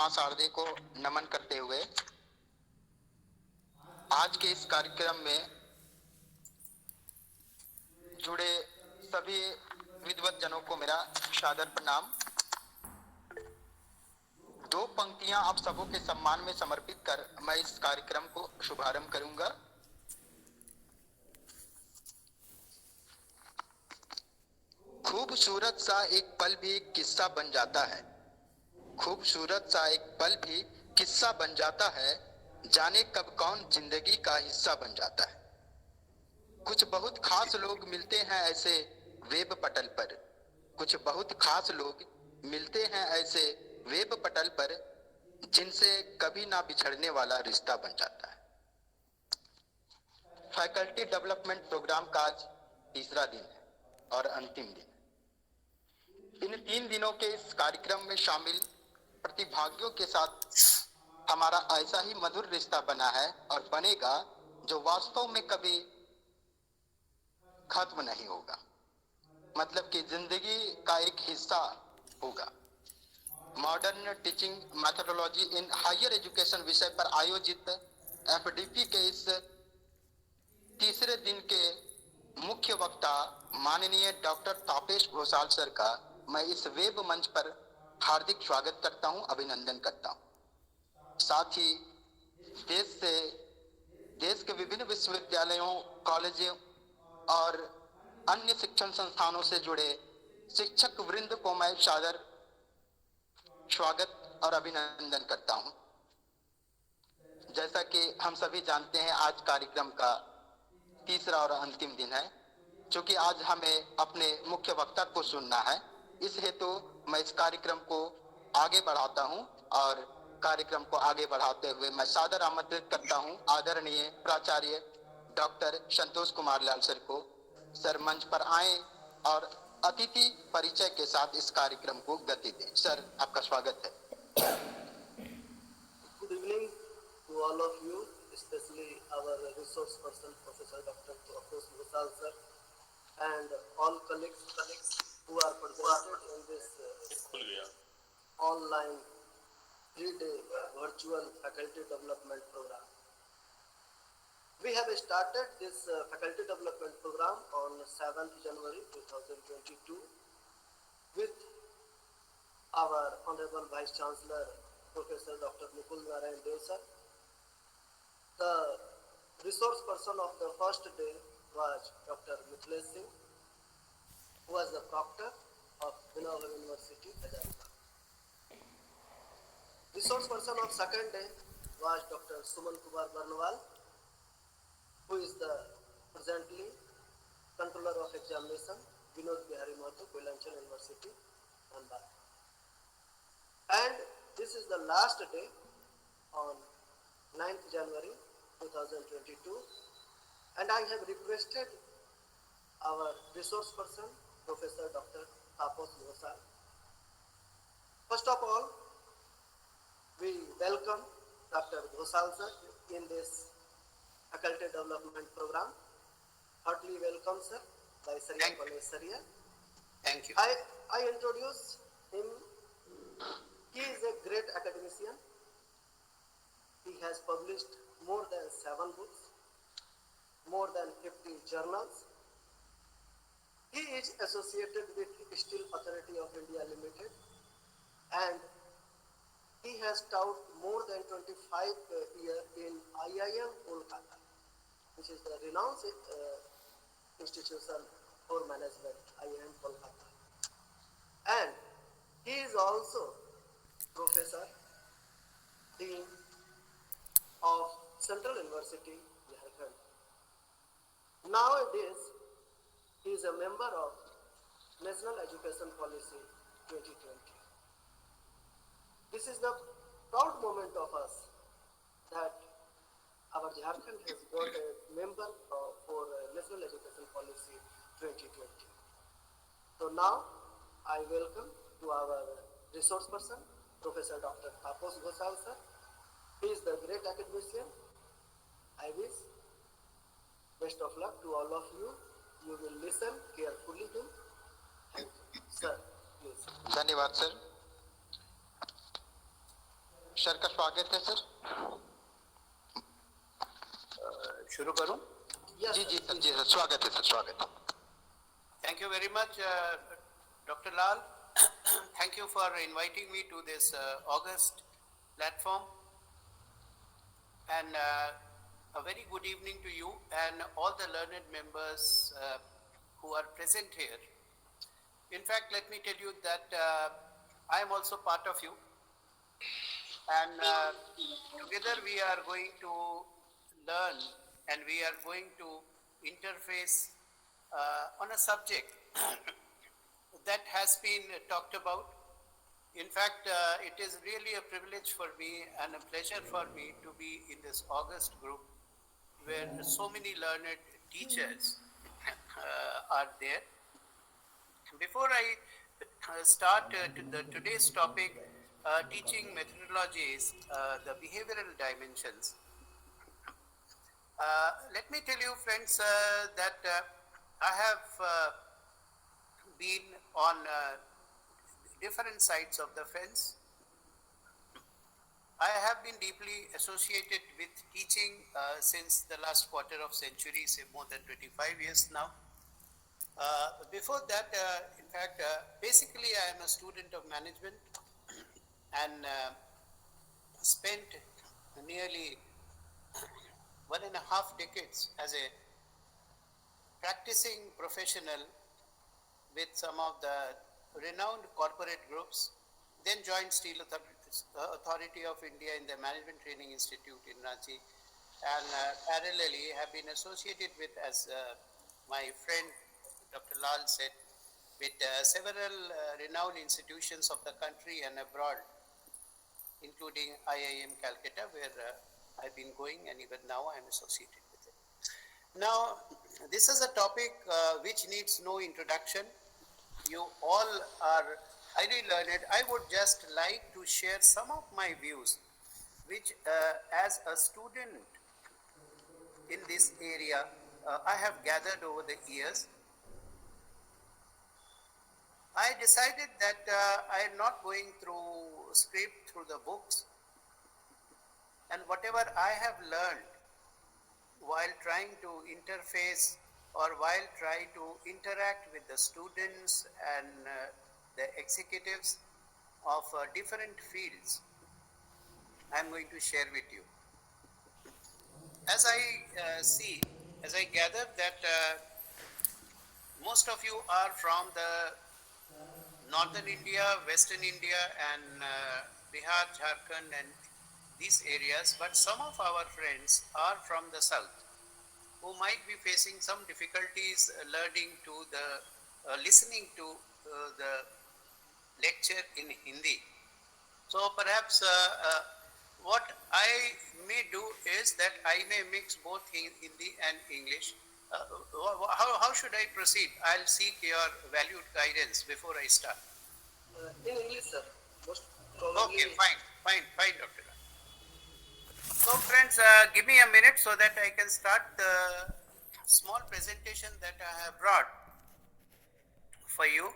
मां शारदे को नमन करते हुए आज के इस कार्यक्रम में जुड़े सभी विद्वत जनों को मेरा सादर प्रणाम। दो पंक्तियां आप सबों के सम्मान में समर्पित कर मैं इस कार्यक्रम को शुभारंभ करूंगा। खूबसूरत सा एक पल भी किस्सा बन जाता है, खूबसूरत सा एक पल भी किस्सा बन जाता है, जाने कब कौन जिंदगी का हिस्सा बन जाता है। कुछ बहुत खास लोग मिलते हैं ऐसे वेब पटल पर, कुछ बहुत खास लोग मिलते हैं ऐसे वेब पटल पर, जिनसे कभी ना बिछड़ने वाला रिश्ता बन जाता है। फैकल्टी डेवलपमेंट प्रोग्राम का आज तीसरा दिन है और अंतिम दिन। इन 3 दिनों के इस कार्यक्रम में शामिल प्रतिभागियों के साथ हमारा ऐसा ही मधुर रिश्ता बना है और बनेगा जो वास्तव में कभी खत्म नहीं होगा, मतलब कि जिंदगी का एक हिस्सा होगा। Modern teaching methodology in higher education विषय पर आयोजित एफडीपी के इस तीसरे दिन के मुख्य वक्ता माननीय डॉक्टर तापेश घोषाल सर का मैं इस वेब मंच पर हार्दिक स्वागत करता हूं, अभिनंदन करता हूं। साथ ही देश के विभिन्न विश्वविद्यालयों, कॉलेजों और अन्य शिक्षण संस्थानों से जुड़े शिक्षक वृंद को मैं सादर स्वागत और अभिनंदन करता हूं। जैसा कि हम सभी जानते हैं, आज कार्यक्रम का तीसरा और अंतिम दिन है। चूंकि आज हमें अपने मुख्य वक्ता को सुनना है, इस हेतु मैं इस कार्यक्रम को आगे बढ़ाता हूं और कार्यक्रम को आगे बढ़ाते हुए मैं सादर आमंत्रित करता हूं आदरणीय प्राचार्य डॉक्टर संतोष कुमार लाल सर को। सर मंच पर आए और अतिथि परिचय के साथ इस कार्यक्रम को गति दें। सर, आपका स्वागत है। Good evening to all of you, especially our resource person, Professor Dr. Tapesh Ghosal sir, and all colleagues who are presented in this online 3-day virtual faculty development program. We have started this faculty development program on 7th January 2022 with our Honorable Vice Chancellor Professor Dr. Mukul Narayan Dev sir. The resource person of the first day was Dr. Mithilesh Singh, who was the proctor of Binagar University, Hazaribagh. Resource person of second day was Dr. Suman Kumar Barnwal, who is the presently controller of examination, Vinod Bihari Mahato, Koilanchal University, Dhanbad. And this is the last day on 9th January 2022, and I have requested our resource person, Professor Dr. Tapesh Ghosal. First of all, we welcome Dr. Ghosal sir in this faculty development program. Heartily welcome, sir, by Saria College, Saria. Thank you. I introduce him. He is a great academician. He has published more than 7 books, more than 50 journals. He is associated with Steel Authority of India Limited, and he has taught more than 25 years in IIM Kolkata, which is the renowned institution for management, IIM Kolkata. And he is also Professor, Dean of Central University, Jharkhand. Nowadays, he is a member of National Education Policy 2020. This is the proud moment of us that our Jharkhand has got a member for National Education Policy 2020. So now, I welcome to our resource person, Professor Dr. Tapesh Ghosal sir. He is the great academician. I wish best of luck to all of you. You will listen carefully him. Thank you. Sir, please. धन्यवाद sir. Sir का स्वागत है sir. शुरू करूं? Yes, जी sir, जी sir, please. जी sir, स्वागत है सर, स्वागत है। Thank you very much, Dr. Lal. Thank you for inviting me to this August platform. And a very good evening to you and all the learned members who are present here. In fact, let me tell you that I am also part of you. And together we are going to learn and we are going to interface on a subject that has been talked about. In fact, it is really a privilege for me and a pleasure for me to be in this August group where so many learned teachers are there. Before I start today's topic, teaching methodologies, the behavioral dimensions, let me tell you, friends, that I have been on different sides of the fence. I have been deeply associated with teaching since the last quarter of century, say more than 25 years now. Before that, in fact, basically I am a student of management and spent nearly 1.5 decades as a practicing professional with some of the renowned corporate groups, then joined Steel Authority of India in the Management Training Institute in Ranchi, and parallelly have been associated with, as my friend Dr. Lal said, with several renowned institutions of the country and abroad, including IIM Calcutta, where I've been going, and even now I'm associated with it. Now, this is a topic which needs no introduction. You all are highly learned. I would just like to share some of my views, which as a student in this area, I have gathered over the years. I decided that I am not going through script, through the books, and whatever I have learned while trying to interface or while trying to interact with the students and the executives of different fields, I'm going to share with you. As I as I gather that most of you are from the northern India, western India, and Bihar, Jharkhand, and these areas, but some of our friends are from the south, who might be facing some difficulties learning to the listening to the lecture in Hindi. So perhaps what I may do is that I may mix both Hindi and English. How should I proceed? I'll seek your valued guidance before I start. In English, sir. Most probably. Okay, fine, Dr. Lal. So friends, give me a minute so that I can start the small presentation that I have brought for you.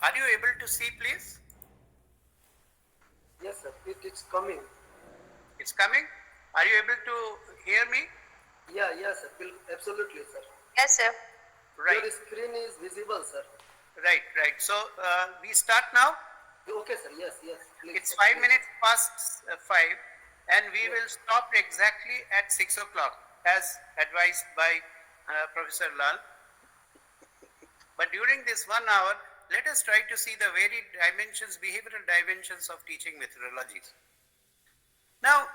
Are you able to see, please? Yes, sir. It is coming. It's coming. Are you able to hear me? Yeah, yes, sir. Absolutely, sir. Yes, sir. Right, Your screen is visible, sir. right. So we start now. Okay, sir. Yes. Please, It's sir. 5 minutes past 5, and we will stop exactly at 6 o'clock, as advised by Professor Lal. But during this 1 hour, let us try to see the varied dimensions, behavioral dimensions of teaching methodologies. Now,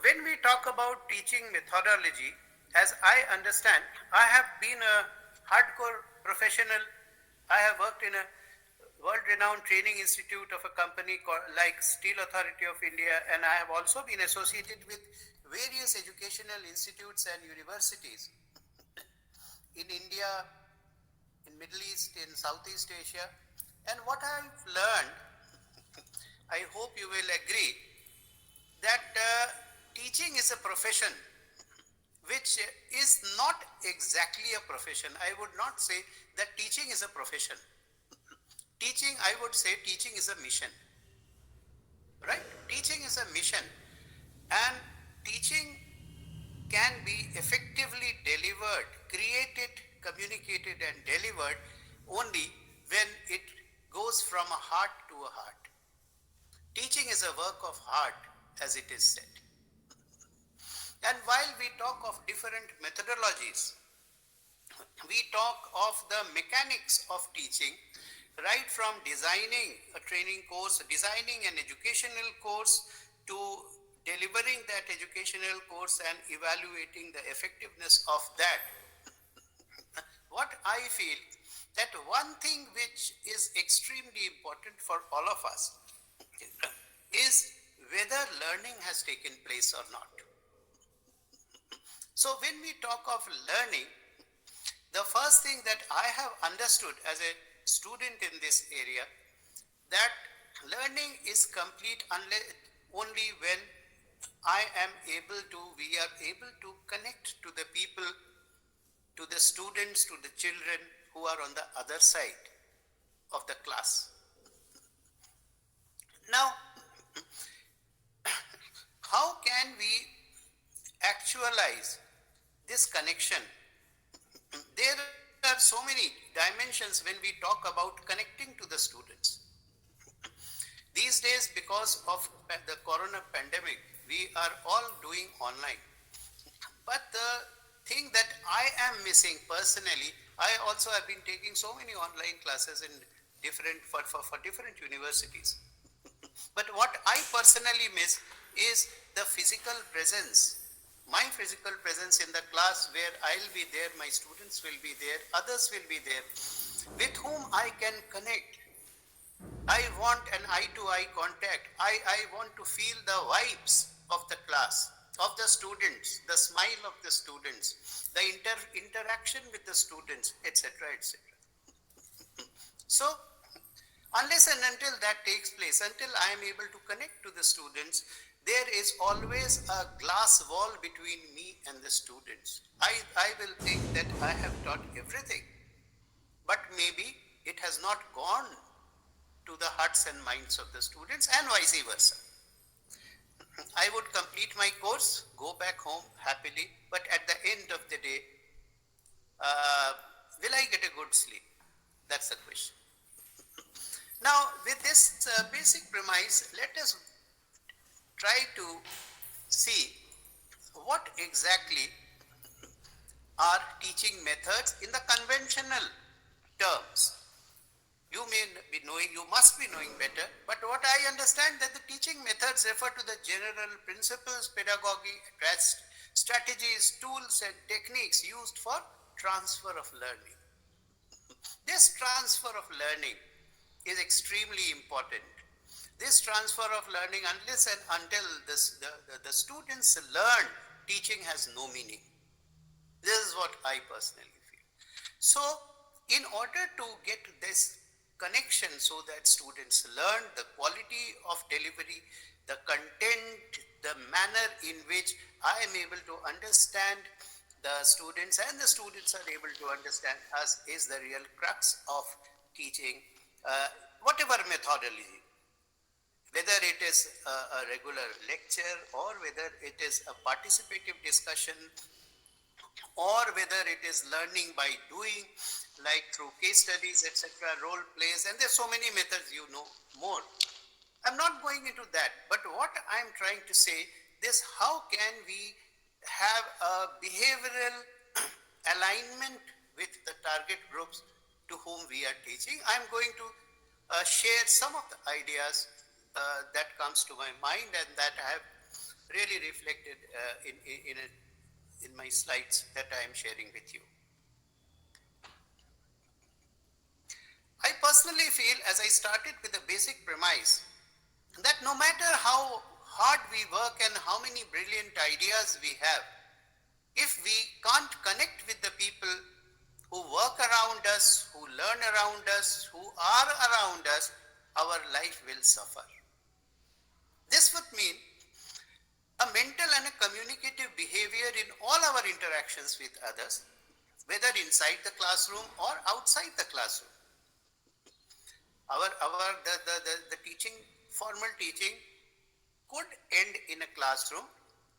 when we talk about teaching methodology, as I understand, I have been a hardcore professional. I have worked in a world-renowned training institute of a company like Steel Authority of India, and I have also been associated with various educational institutes and universities in India, in Middle East, in Southeast Asia. And what I've learned, I hope you will agree, that teaching is a profession which is not exactly a profession. I would not say that teaching is a profession. Teaching, I would say teaching is a mission, right? Teaching is a mission, and teaching can be effectively delivered, created, communicated and delivered only when it goes from a heart to a heart. Teaching is a work of heart, as it is said. And while we talk of different methodologies, we talk of the mechanics of teaching, right from designing a training course, designing an educational course, to delivering that educational course and evaluating the effectiveness of that. What I feel that one thing which is extremely important for all of us is whether learning has taken place or not. So when we talk of learning, the first thing that I have understood as a student in this area, that learning is complete only when we are able to connect to the people, to the students, to the children who are on the other side of the class. Now, how can we actualize this connection? There are so many dimensions when we talk about connecting to the students. These days, because of the corona pandemic, we are all doing online. But the thing that I am missing personally, I also have been taking so many online classes in for different universities. But what I personally miss is the physical presence. My physical presence in the class, where I'll be there, my students will be there, others will be there, with whom I can connect. I want an eye-to-eye contact. I want to feel the vibes of the class, of the students, the smile of the students, the interaction with the students, etc., etc. So, unless and until that takes place, until I am able to connect to the students, there is always a glass wall between me and the students. I will think that I have taught everything, but maybe it has not gone to the hearts and minds of the students, and vice versa. I would complete my course, go back home happily, but at the end of the day, will I get a good sleep? That's the question. Now, with this basic premise, let us try to see what exactly are teaching methods in the conventional terms. You must be knowing better, but what I understand that the teaching methods refer to the general principles, pedagogy, strategies, tools and techniques used for transfer of learning. This transfer of learning is extremely important. This transfer of learning, unless and until the students learn, teaching has no meaning. This is what I personally feel. So, in order to get this connection so that students learn the quality of delivery, the content, the manner in which I am able to understand the students and the students are able to understand us, is the real crux of teaching, whatever methodology. Whether it is a regular lecture, or whether it is a participative discussion, or whether it is learning by doing, like through case studies, etc., role plays, and there's so many methods, you know more. I'm not going into that, but what I'm trying to say is, how can we have a behavioral alignment with the target groups to whom we are teaching? I'm going to share some of the ideas that comes to my mind and that I have really reflected in my slides that I am sharing with you. I personally feel, as I started with the basic premise, that no matter how hard we work and how many brilliant ideas we have, if we can't connect with the people who work around us, who learn around us, who are around us, our life will suffer. This would mean a mental and a communicative behavior in all our interactions with others, whether inside the classroom or outside the classroom. The teaching, formal teaching could end in a classroom,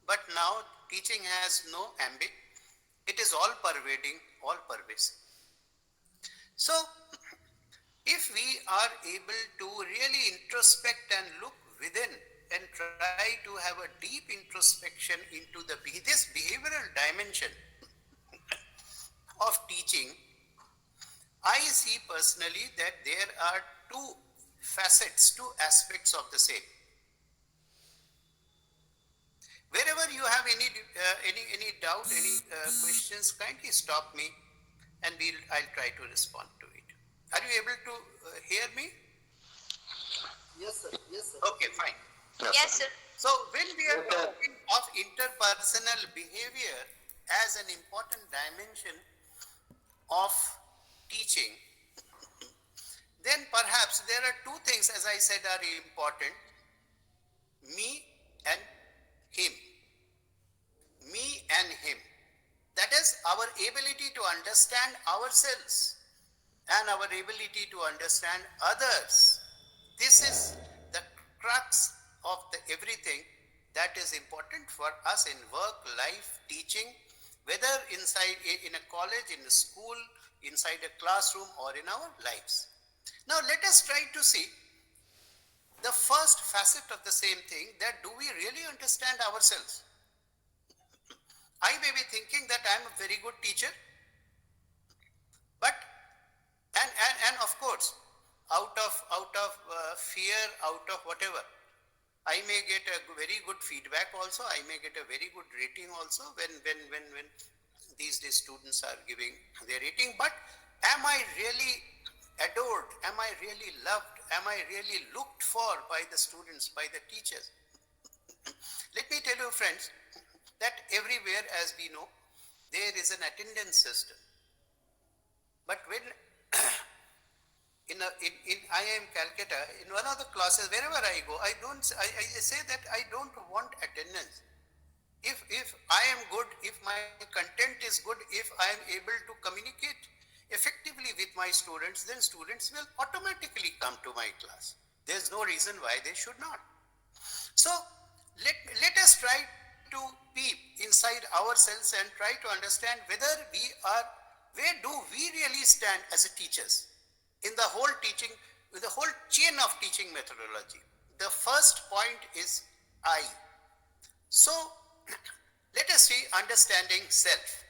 but now teaching has no ambit. It is all pervading, all pervasive. So, if we are able to really introspect and look within and try to have a deep introspection into this behavioral dimension of teaching, I see personally that there are two facets, two aspects of the same. Wherever you have any doubt, any questions, kindly stop me, and I'll try to respond to it. Are you able to hear me? Yes, sir. Yes, sir. Okay, fine. Yes, sir. So when we are talking of interpersonal behavior as an important dimension of teaching, then perhaps there are two things, as I said, are important: me and him. Me and him. That is our ability to understand ourselves and our ability to understand others. This is the crux of everything that is important for us in work, life, teaching, whether inside in a college, in a school, inside a classroom, or in our lives. Now let us try to see the first facet of the same thing, that do we really understand ourselves? I may be thinking that I am a very good teacher, but and of course, out of fear, out of whatever, I may get a very good feedback also. I may get a very good rating also when these days students are giving their rating. But am I really adored? Am I really loved? Am I really looked for by the students, by the teachers? Let me tell you, friends, that everywhere, as we know, there is an attendance system. But when in IIM Calcutta, in one of the classes, wherever I go, I say that I don't want attendance. If I am good, if my content is good, if I am able to communicate effectively with my students, then students will automatically come to my class. There's no reason why they should not. So let us try to peep inside ourselves and try to understand whether where do we really stand as a teachers in the whole teaching, with the whole chain of teaching methodology. The first point is I. So let us see understanding self.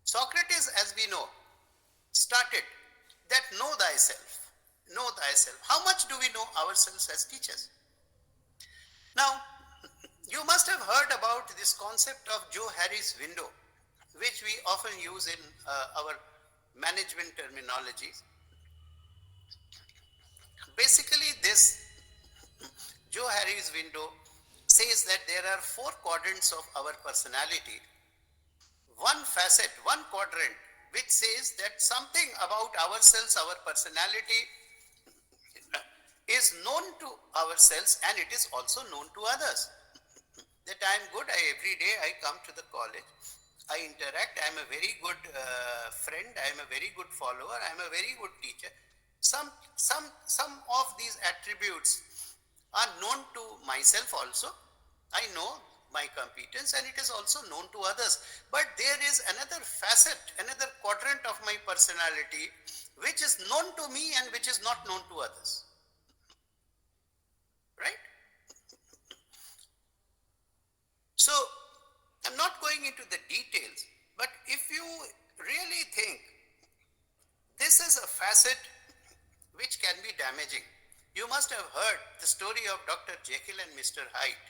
Socrates, as we know, started that know thyself, know thyself. How much do we know ourselves as teachers? Now, you must have heard about this concept of Joe Harris window, which we often use in our management terminologies. Basically, this Joe Harris window says that there are 4 quadrants of our personality. One facet, one quadrant, which says that something about ourselves, our personality, is known to ourselves and it is also known to others. That I am good, every day I come to the college, I interact, I am a very good friend, I am a very good follower, I am a very good teacher. Some of these attributes are known to myself also. I know my competence and it is also known to others. But there is another facet, another quadrant of my personality which is known to me and which is not known to others. Right? So, I'm not going into the details, but if you really think this is a facet which can be damaging, you must have heard the story of Dr. Jekyll and Mr. Hyde,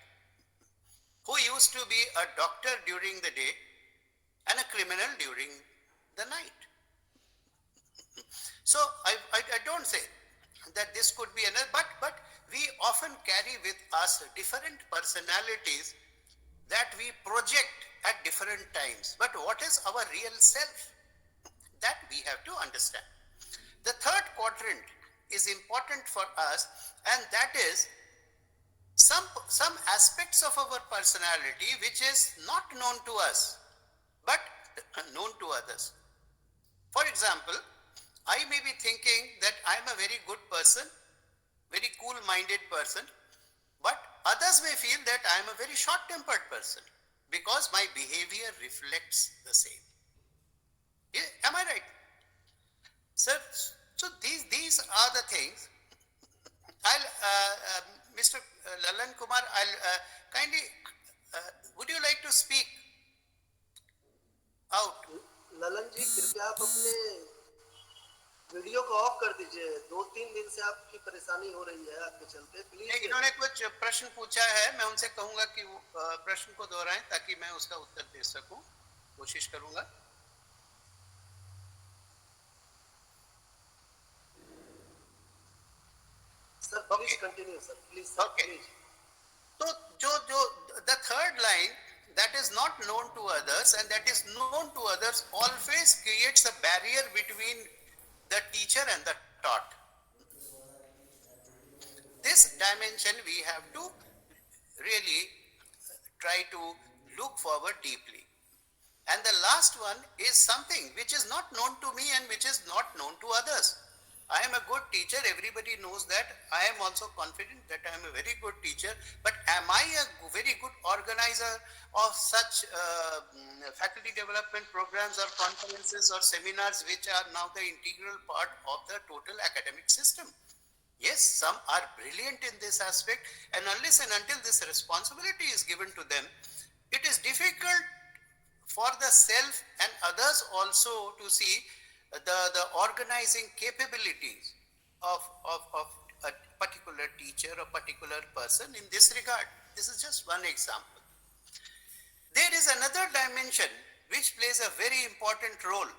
who used to be a doctor during the day and a criminal during the night. So I don't say that this could be another, but we often carry with us different personalities that we project at different times. But what is our real self? That we have to understand. The third quadrant is important for us, and that is some aspects of our personality which is not known to us, but known to others. For example, I may be thinking that I am a very good person, very cool-minded person, but others may feel that I am a very short-tempered person because my behavior reflects the same. Am I right? Sir, so these are the things. Mr. Lalan Kumar, I'll kindly, would you like to speak out? Lalan जी कृपया आप अपने video को of कर दीजिए। 2-3 दिन से आपकी परेशानी हो रही है आपके चलते, प्लीज। इन्होंने कुछ प्रश्न पूछा है, मैं उनसे कहूंगा कि वो प्रश्न को दोहराएं ताकि मैं उसका उत्तर दे सकूं, कोशिश करूंगा। Sir please continue sir, please sir, please. तो जो the third line, that is not known to others and that is known to others always creates a barrier between the teacher and the taught. This dimension we have to really try to look forward deeply. And the last one is something which is not known to me and which is not known to others. I am a good teacher, everybody knows that. I am also confident that I am a very good teacher, but am I a very good organizer of such faculty development programs or conferences or seminars which are now the integral part of the total academic system? Yes, some are brilliant in this aspect, and unless and until this responsibility is given to them, it is difficult for the self and others also to see the organizing capabilities of a particular teacher or particular person in this regard. This is just one example. There is another dimension which plays a very important role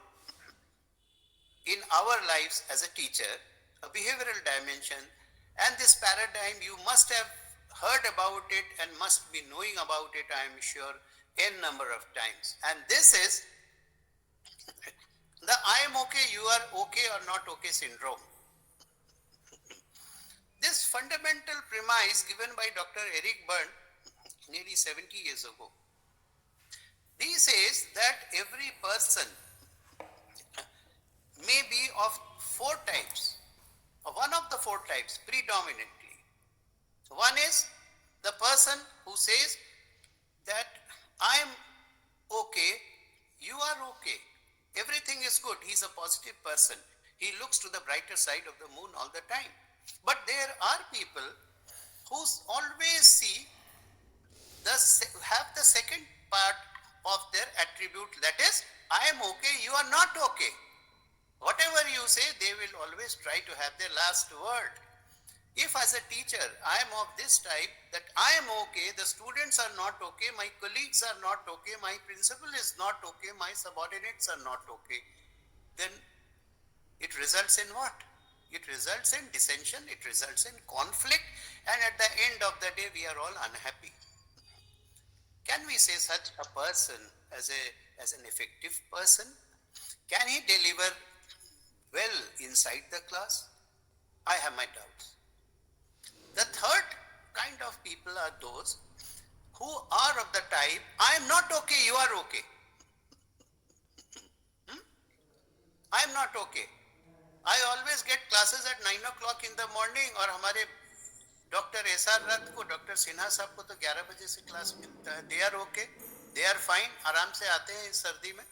in our lives as a teacher, a behavioral dimension, and this paradigm you must have heard about it and must be knowing about it, I am sure, n number of times. And this is the I am okay, you are okay or not okay syndrome. This fundamental premise given by Dr. Eric Berne nearly 70 years ago. He says that every person may be of 4 types, one of the 4 types predominantly. One is the person who says that I am okay, you are okay. Everything is good. He is a positive person. He looks to the brighter side of the moon all the time. But there are people who always see have the second part of their attribute, that is, I am okay, you are not okay. Whatever you say, they will always try to have their last word. If as a teacher I am of this type, that I am okay, the students are not okay, my colleagues are not okay, my principal is not okay, my subordinates are not okay, then it results in what? It results in dissension, it results in conflict, and at the end of the day we are all unhappy. Can we say such a person as an effective person? Can he deliver well inside the class? I have my doubts. The third kind of people are those who are of the type, I am not okay, you are okay. I am not okay. I always get classes at 9 o'clock in the morning, और हमारे doctor SR रथ को, doctor Sinha साहब को तो 11 बजे से class मिलता है. They are okay, they are fine, आराम से आते हैं इस सर्दी में.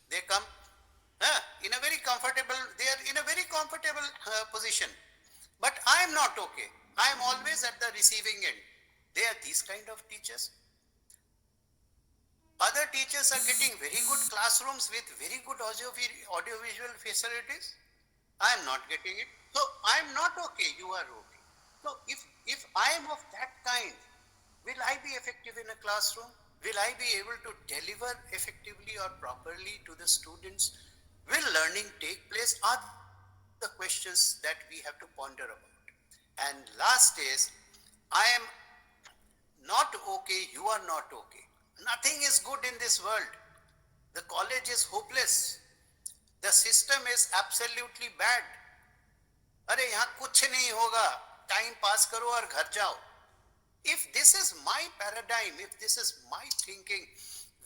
They come in a very comfortable, they are in a very comfortable position. But I am not okay. I am always at the receiving end. They are these kind of teachers. Other teachers are getting very good classrooms with very good audiovisual facilities. I am not getting it. So I am not okay, you are okay. So if I am of that kind, will I be effective in a classroom? Will I be able to deliver effectively or properly to the students? Will learning take place? Are the questions that we have to ponder about. And last is, I am not okay, you are not okay. Nothing is good in this world. The college is hopeless. The system is absolutely bad. अरे यहाँ कुछ नहीं होगा, time pass करो और घर जाओ. If this is my paradigm, if this is my thinking,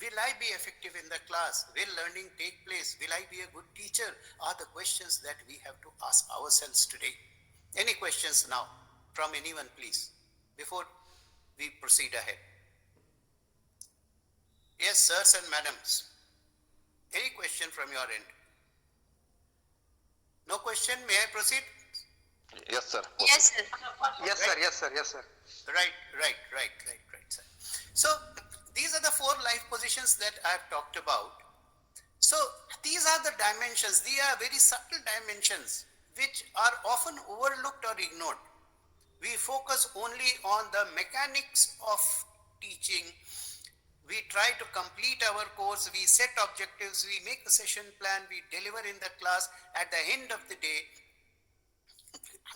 will I be effective in the class? Will learning take place? Will I be a good teacher? Are the questions that we have to ask ourselves today. Any questions now from anyone, please, before we proceed ahead? Yes, sirs and madams. Any question from your end? No question? May I proceed? Yes, sir. Yes, sir. Yes, sir. Yes, sir. Yes, sir. Right, sir. So these are the 4 life positions that I have talked about. So these are the dimensions. These are very subtle dimensions which are often overlooked or ignored. We focus only on the mechanics of teaching. We try to complete our course. We set objectives. We make a session plan. We deliver in the class. At the end of the day,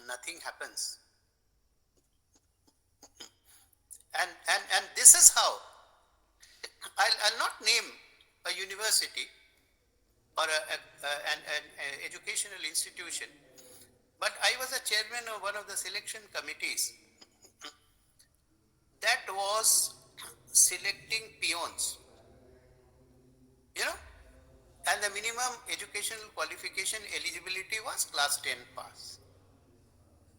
nothing happens. And this is how, I'll not name a university or an educational institution, but I was a chairman of one of the selection committees that was selecting peons, and the minimum educational qualification eligibility was class 10 pass.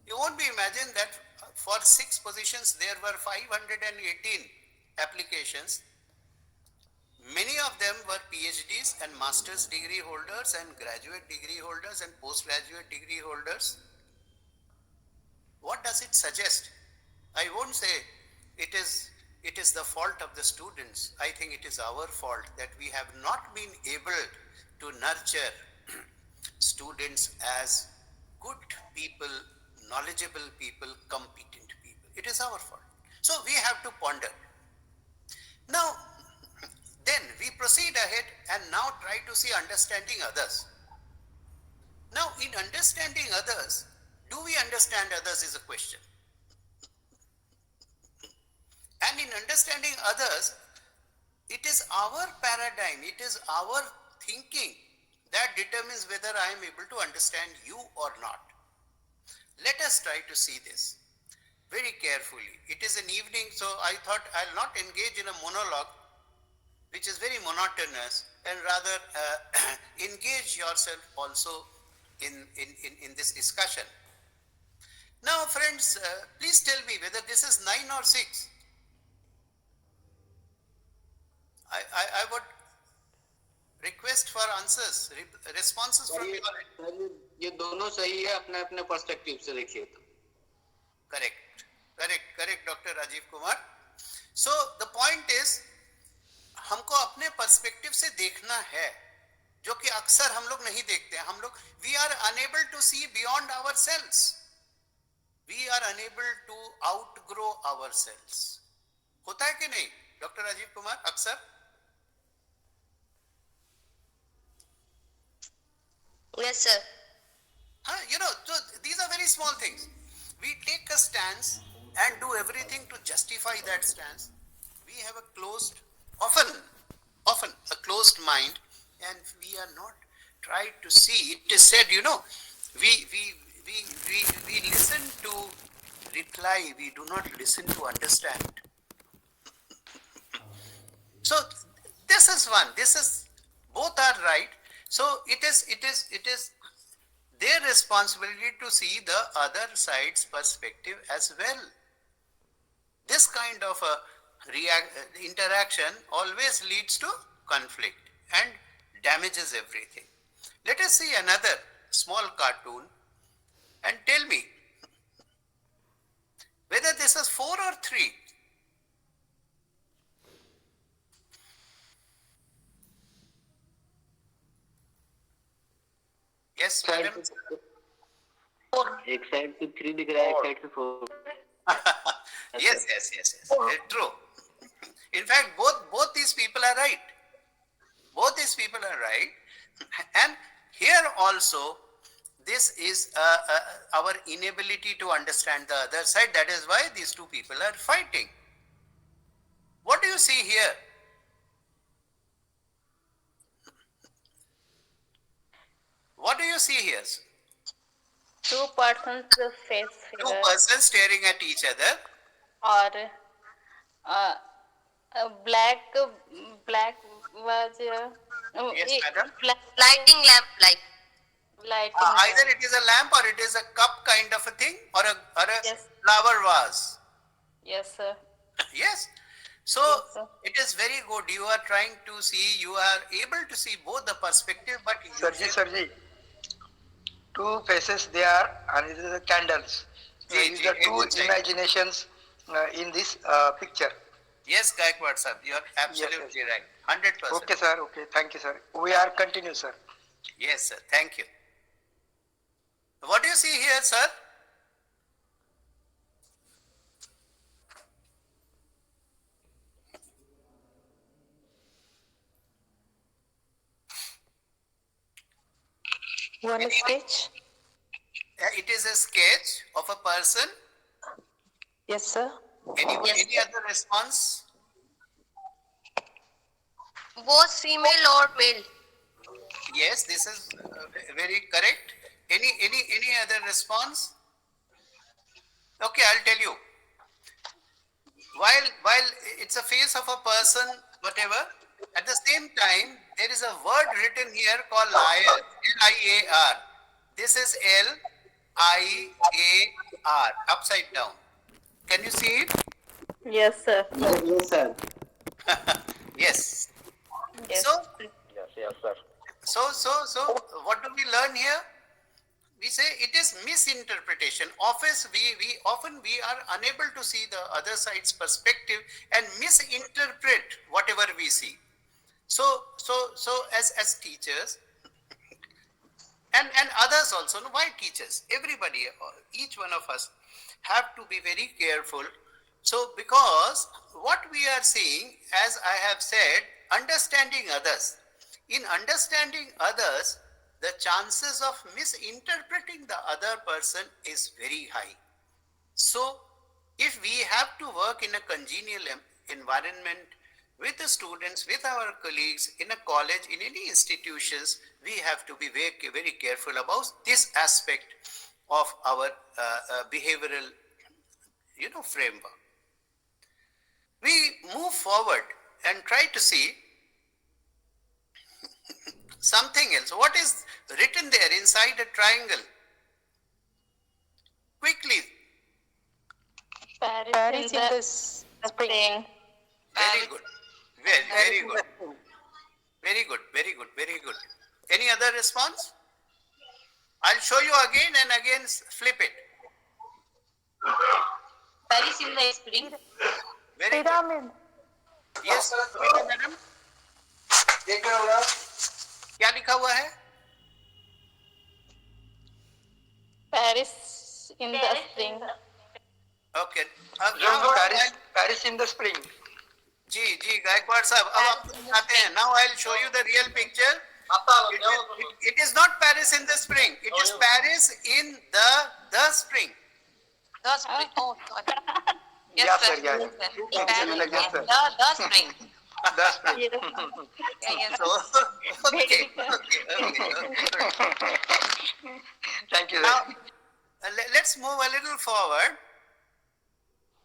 You won't be imagine that for 6 positions there were 518 applications. Many of them were PhDs and master's degree holders and graduate degree holders and postgraduate degree holders. What does it suggest? I won't say it is the fault of the students. I think it is our fault that we have not been able to nurture students as good people, knowledgeable people, competent people. It is our fault. So we have to ponder. Now, then we proceed ahead and now try to see understanding others. Now, in understanding others, do we understand others is a question. And in understanding others, it is our paradigm, it is our thinking that determines whether I am able to understand you or not. Let us try to see this very carefully. It is an evening, so I thought I'll not engage in a monologue, which is very monotonous, and rather engage yourself also in this discussion. Now, friends, please tell me whether this is 9 or 6. I would request for answers, responses from your end. ये दोनों सही है अपने अपने perspective से देखिए तो. Correct, Dr. Rajiv Kumar. So the point is, हमको अपने पर्सपेक्टिव से देखना है, जो कि अक्सर हम लोग नहीं देखते हैं. हम लोग we are unable to see beyond ourselves. We are unable to outgrow ourselves. होता है कि नहीं, डॉक्टर राजीव कुमार? अक्सर Yes, sir. So these are very small things. We take a stance and do everything to justify that stance. We have a closed, often a closed mind, and we are not tried to see. It is said, we listen to reply, we do not listen to understand. So this is one. Both are right. So it is their responsibility to see the other side's perspective as well. This kind of a interaction always leads to conflict and damages everything. Let us see another small cartoon and tell me whether this is 4 or 3. Yes, madam. एक side से 3 दिख रहा है, एक side से 4. Yes. True. In fact, both these people are right. And here also, this is our inability to understand the other side. That is why these two people are fighting. What do you see here? What do you see here? 2 persons face Two persons staring at each other. और black was Yes, madam. Lighting lamp like. lighting. Either it is a lamp or it is a cup kind of a thing, or a Yes. flower vase. Yes, sir. Yes. So Yes, sir. it is very good. You are trying to see, you are able to see both the perspective, but Sirji, two faces there and it is the candles. These are two exactly. imaginations in this picture. Yes, Gaikwad sir, you are absolutely right. 100%. Okay, sir. Okay, thank you, sir. We are continue, sir. Yes, sir. Thank you. What do you see here, sir? One sketch. It is a sketch of a person. Yes, sir. Any other response? Both female or male. Yes, this is very correct. Any other response? Okay, I'll tell you. While it's a face of a person, whatever, at the same time there is a word written here called liar. L-I-A-R. This is L-I-A-R, upside down. Can you see it? Yes, sir. Yes, sir. Yes. Yes. So Yes, sir. So what do we learn here? We say it is misinterpretation. Often we are unable to see the other side's perspective and misinterpret whatever we see. So as teachers and others also, no, why teachers? Everybody, each one of us have to be very careful. So because what we are seeing, as I have said, understanding others. In understanding others, the chances of misinterpreting the other person is very high. So, if we have to work in a congenial environment with the students, with our colleagues in a college, in any institutions, we have to be very, very careful about this aspect of our behavioral, framework. We move forward and try to see something else. What is written there inside a triangle? Quickly. Paris in the spring. Very good. Very good. Very good. Very good. Very good. Any other response? I'll show you again and again, flip it. Paris in the spring. Very good. Yes, madam. क्या लिखा हुआ है? Paris in the spring. Okay. Paris in the spring. जी गायकवाड़ साहब, अब आप आते हैं. Now I'll show you the real picture. It is not Paris in the spring. It is Paris in the spring. The spring. Oh, God. Yes, sir. Yes, Paris sir. in Yes, sir. the spring. The spring. Yes. So, okay. Thank you, Now, sir. let's move a little forward.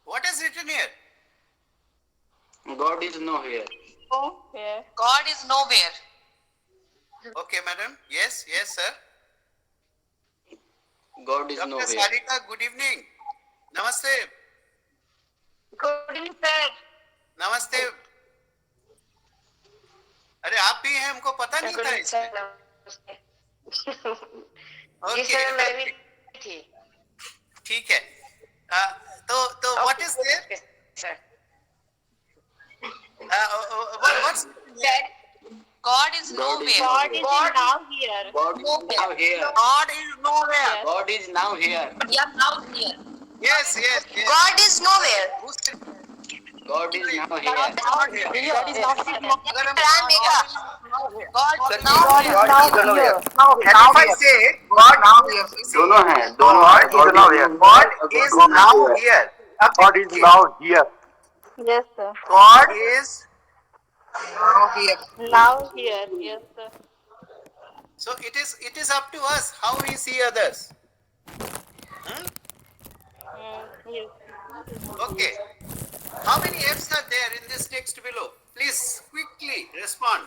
What is written here? God is nowhere. Yeah. God is nowhere. Okay, madam. Yes, sir. God is Dr. nowhere. Sarika, good evening. Namaste. Good evening, sir. नमस्ते. अरे आप भी हैं, हमको पता नहीं था इसमें. Okay. ठीक है. तो what is there? What's God is nowhere. God is now here. God is now here. God is nowhere. God is now here. Yeah, now here. Yes. God is nowhere. God is now here. God is now here. अगर हम God Sir, is now God here. is nowhere. and if I say God now here, दोनों हैं. God is now here. God is now here. God is now here. Yes, sir. God is now here. Now here. Yes, sir. So it is up to us how we see others. Yes. Okay. How many F's are there in this text below? Please quickly respond.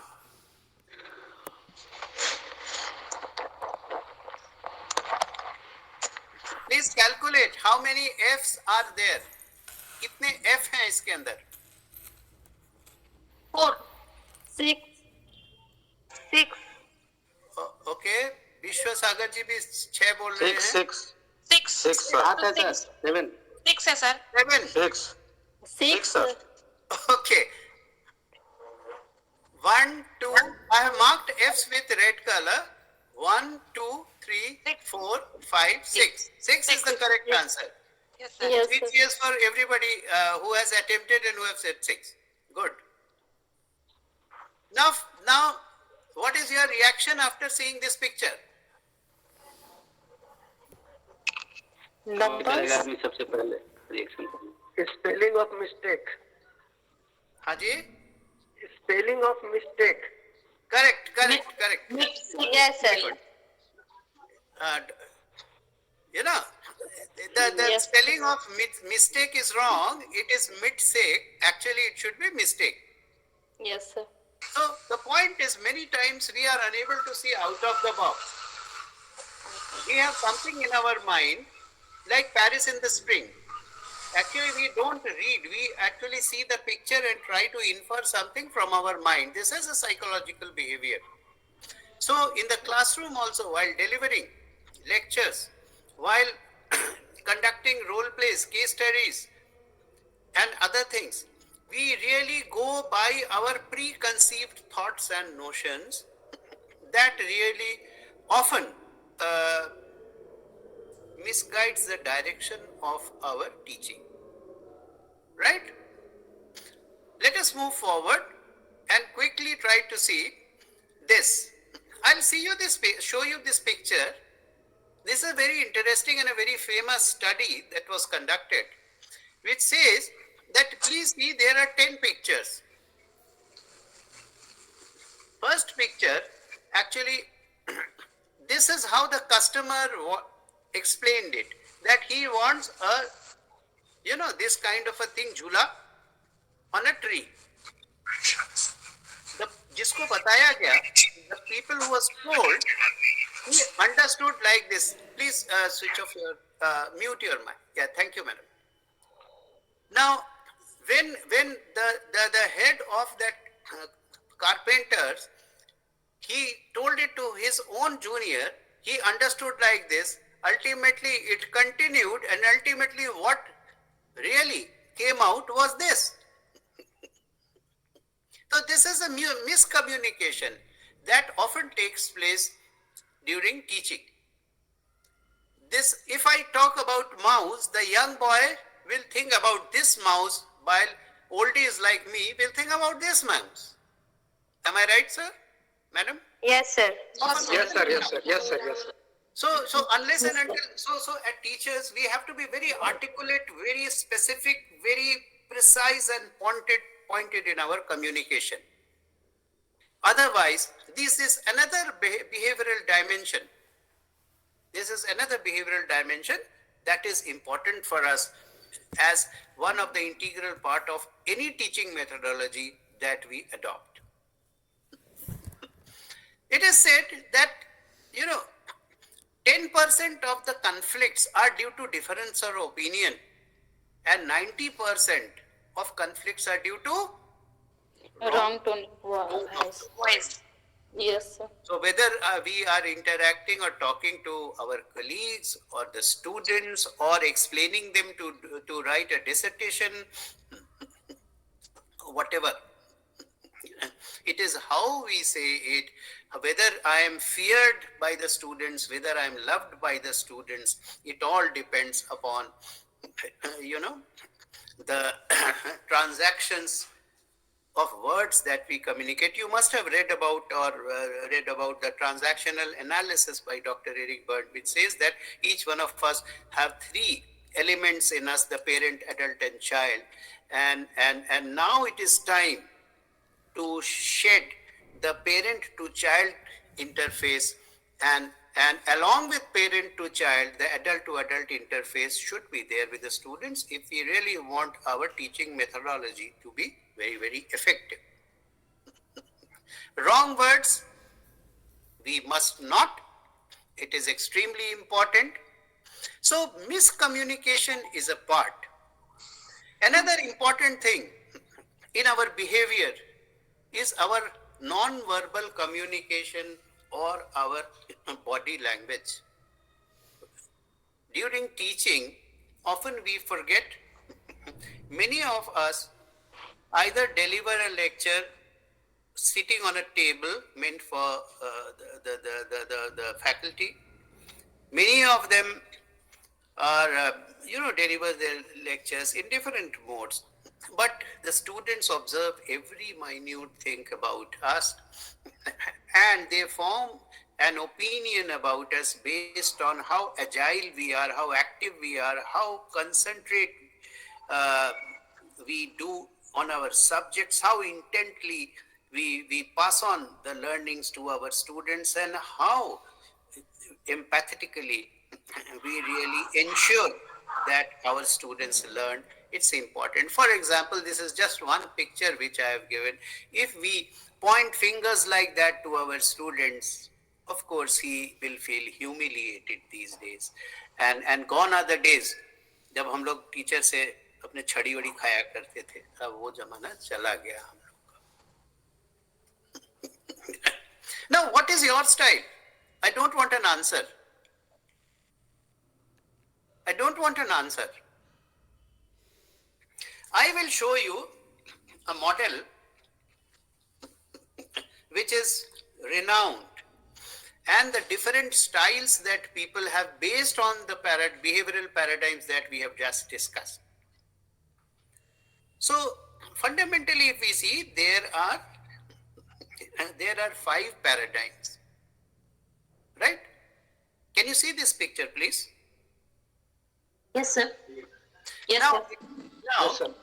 Please calculate how many F's are there. कितने F हैं इसके अंदर? 4. 6. 6. Okay. विश्व सागर जी भी 6 बोल रहे हैं. 6. 6. 6, sir. सात है सर, 7. 6 है sir. 7. 6. 6. sir. Okay. 1, 2. I have marked F's with red color. 1, 2, 3, 4, 5, 6. 6 is the correct answer. Yes sir. Yes. 3 cheers for everybody who has attempted and who have said 6. Good. Now, what is your reaction after seeing this picture? चलेगा आदमी सबसे पहले reaction करना. Spelling of mistake. Haji? Spelling of mistake. Correct. Yes, sir. You know, the Yes. spelling of mistake is wrong. It is mistake. Actually, it should be mistake. Yes, sir. So the point is, many times we are unable to see out of the box. We have something in our mind, like Paris in the spring. Actually, we don't read. We actually see the picture and try to infer something from our mind. This is a psychological behavior. So in the classroom also, while delivering lectures, while conducting role plays, case studies, and other things, we really go by our preconceived thoughts and notions that really often misguides the direction of our teaching. Right? Let us move forward and quickly try to see this. I'll show you this picture. This is a very interesting and a very famous study that was conducted, which says that, please see, there are 10 pictures. First picture, actually, this is how the customer explained it, that he wants this kind of a thing, jhula, on a tree. जिसको बताया गया, the people who was told, he understood like this. Please switch off your, mute your mic. Yeah, thank you, madam. Now, when the head of that carpenters, he told it to his own junior, he understood like this. Ultimately, it continued, and ultimately what really came out was this. So this is a miscommunication that often takes place during teaching. This, if I talk about mouse, the young boy will think about this mouse, while oldies like me will think about this mouse. Am I right, sir? Madam? Yes, sir. Yes, sir. Yes, sir. Yes, sir. Yes, sir. So unless and until, so as teachers, we have to be very articulate, very specific, very precise and pointed in our communication. Otherwise, this is another behavioral dimension. This is another behavioral dimension that is important for us as one of the integral part of any teaching methodology that we adopt. It is said that, 10% of the conflicts are due to difference of opinion, and 90% of conflicts are due to Wrong tone of voice. Yes, sir. So whether we are interacting or talking to our colleagues or the students or explaining them to write a dissertation, whatever, it is how we say it, whether I am feared by the students, whether I am loved by the students, it all depends upon, the transactions of words that we communicate. You must have read about the transactional analysis by Dr. Eric Berne, which says that each one of us have 3 elements in us: the parent, adult, and child. And now it is time to shed the parent to child interface and And along with parent to child, the adult to adult interface should be there with the students if we really want our teaching methodology to be very, very effective. Wrong words, we must not. It is extremely important. So miscommunication is a part. Another important thing in our behavior is our non-verbal communication or our body language. During teaching, often we forget, many of us either deliver a lecture sitting on a table meant for the faculty. Many of them are, deliver their lectures in different modes. But the students observe every minute thing about us and they form an opinion about us based on how agile we are, how active we are, how concentrate we do on our subjects, how intently we pass on the learnings to our students, and how empathetically we really ensure that our students learn. It's important. For example, this is just one picture which I have given. If we point fingers like that to our students, of course he will feel humiliated these days. And gone are the days जब हम लोग teacher से अपने छड़ी वड़ी खाया करते थे. अब वो जमाना चला गया हम लोग का. Now, what is your style? I don't want an answer. I don't want an answer. I will show you a model which is renowned and the different styles that people have based on the behavioral paradigms that we have just discussed. So fundamentally, if we see, there are 5 paradigms, right? Can you see this picture, please? Yes, sir. Yes, Now, sir. Yes, sir.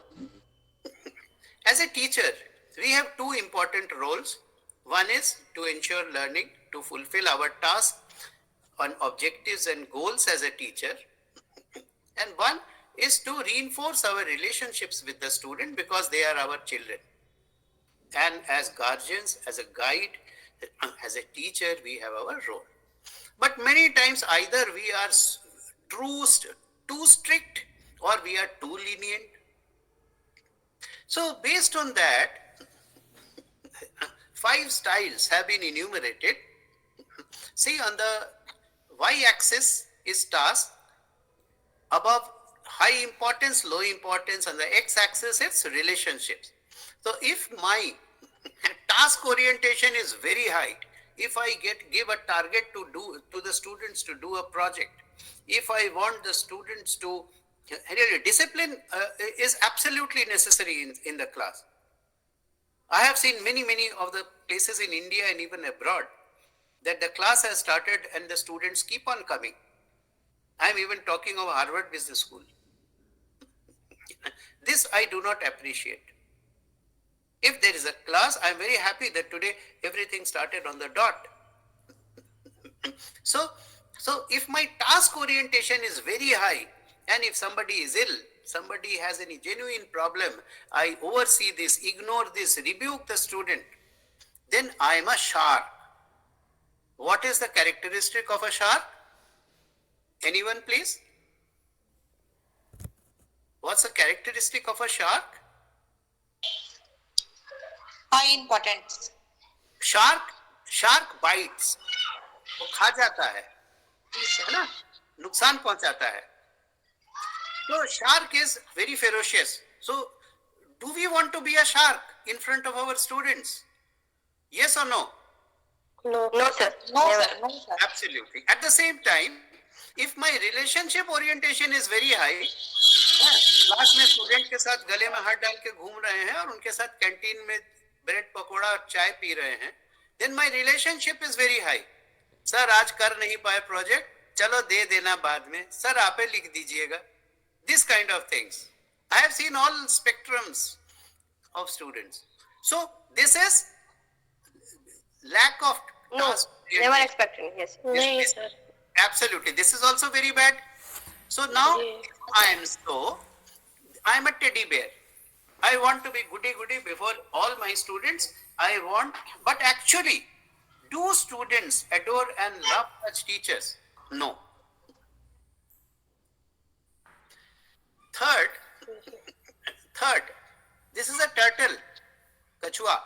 as a teacher, we have 2 important roles. One is to ensure learning, to fulfill our task on objectives and goals as a teacher. And one is to reinforce our relationships with the student because they are our children. And as guardians, as a guide, as a teacher, we have our role. But many times either we are too strict or we are too lenient. So based on that, 5 styles have been enumerated. See, on the y-axis is task, above high importance, low importance, on the x-axis it's relationships. So if my task orientation is very high, if I give a target to the students to do a project, if I want the students to discipline is absolutely necessary in the class. I have seen many of the places in India and even abroad that the class has started and the students keep on coming. I am even talking of Harvard Business School. This I do not appreciate. If there is a class, I am very happy that today everything started on the dot. So if my task orientation is very high, and if somebody is ill, somebody has any genuine problem, I oversee this, ignore this, rebuke the student, then I am a shark. What is the characteristic of a shark? Anyone please? What's the characteristic of a shark? High importance. Shark bites. वो खा जाता है ना, नुकसान पहुंचाता है. So shark is very ferocious. So do we want to be a shark in front of our students? Yes or no? No, sir. No, Never. sir. No, sir. Absolutely. At the same time, if my relationship orientation is very high, class में student के साथ गले में हाथ डाल के घूम रहे हैं और उनके साथ कैंटीन में ब्रेड पकोड़ा और चाय पी रहे हैं, then my relationship is very high. Sir आज कर नहीं पाए प्रोजेक्ट, चलो दे देना बाद में, सर आपे लिख दीजिएगा. This kind of things. I have seen all spectrums of students. So this is lack of No, task never orientation. expected. Yes. नहीं sir. Absolutely. This is also very bad. So now, if I am so, I am a teddy bear. I want to be goody goody before all my students. I want, but actually, do students adore and love such teachers? No. Third, this is a turtle, कछुआ,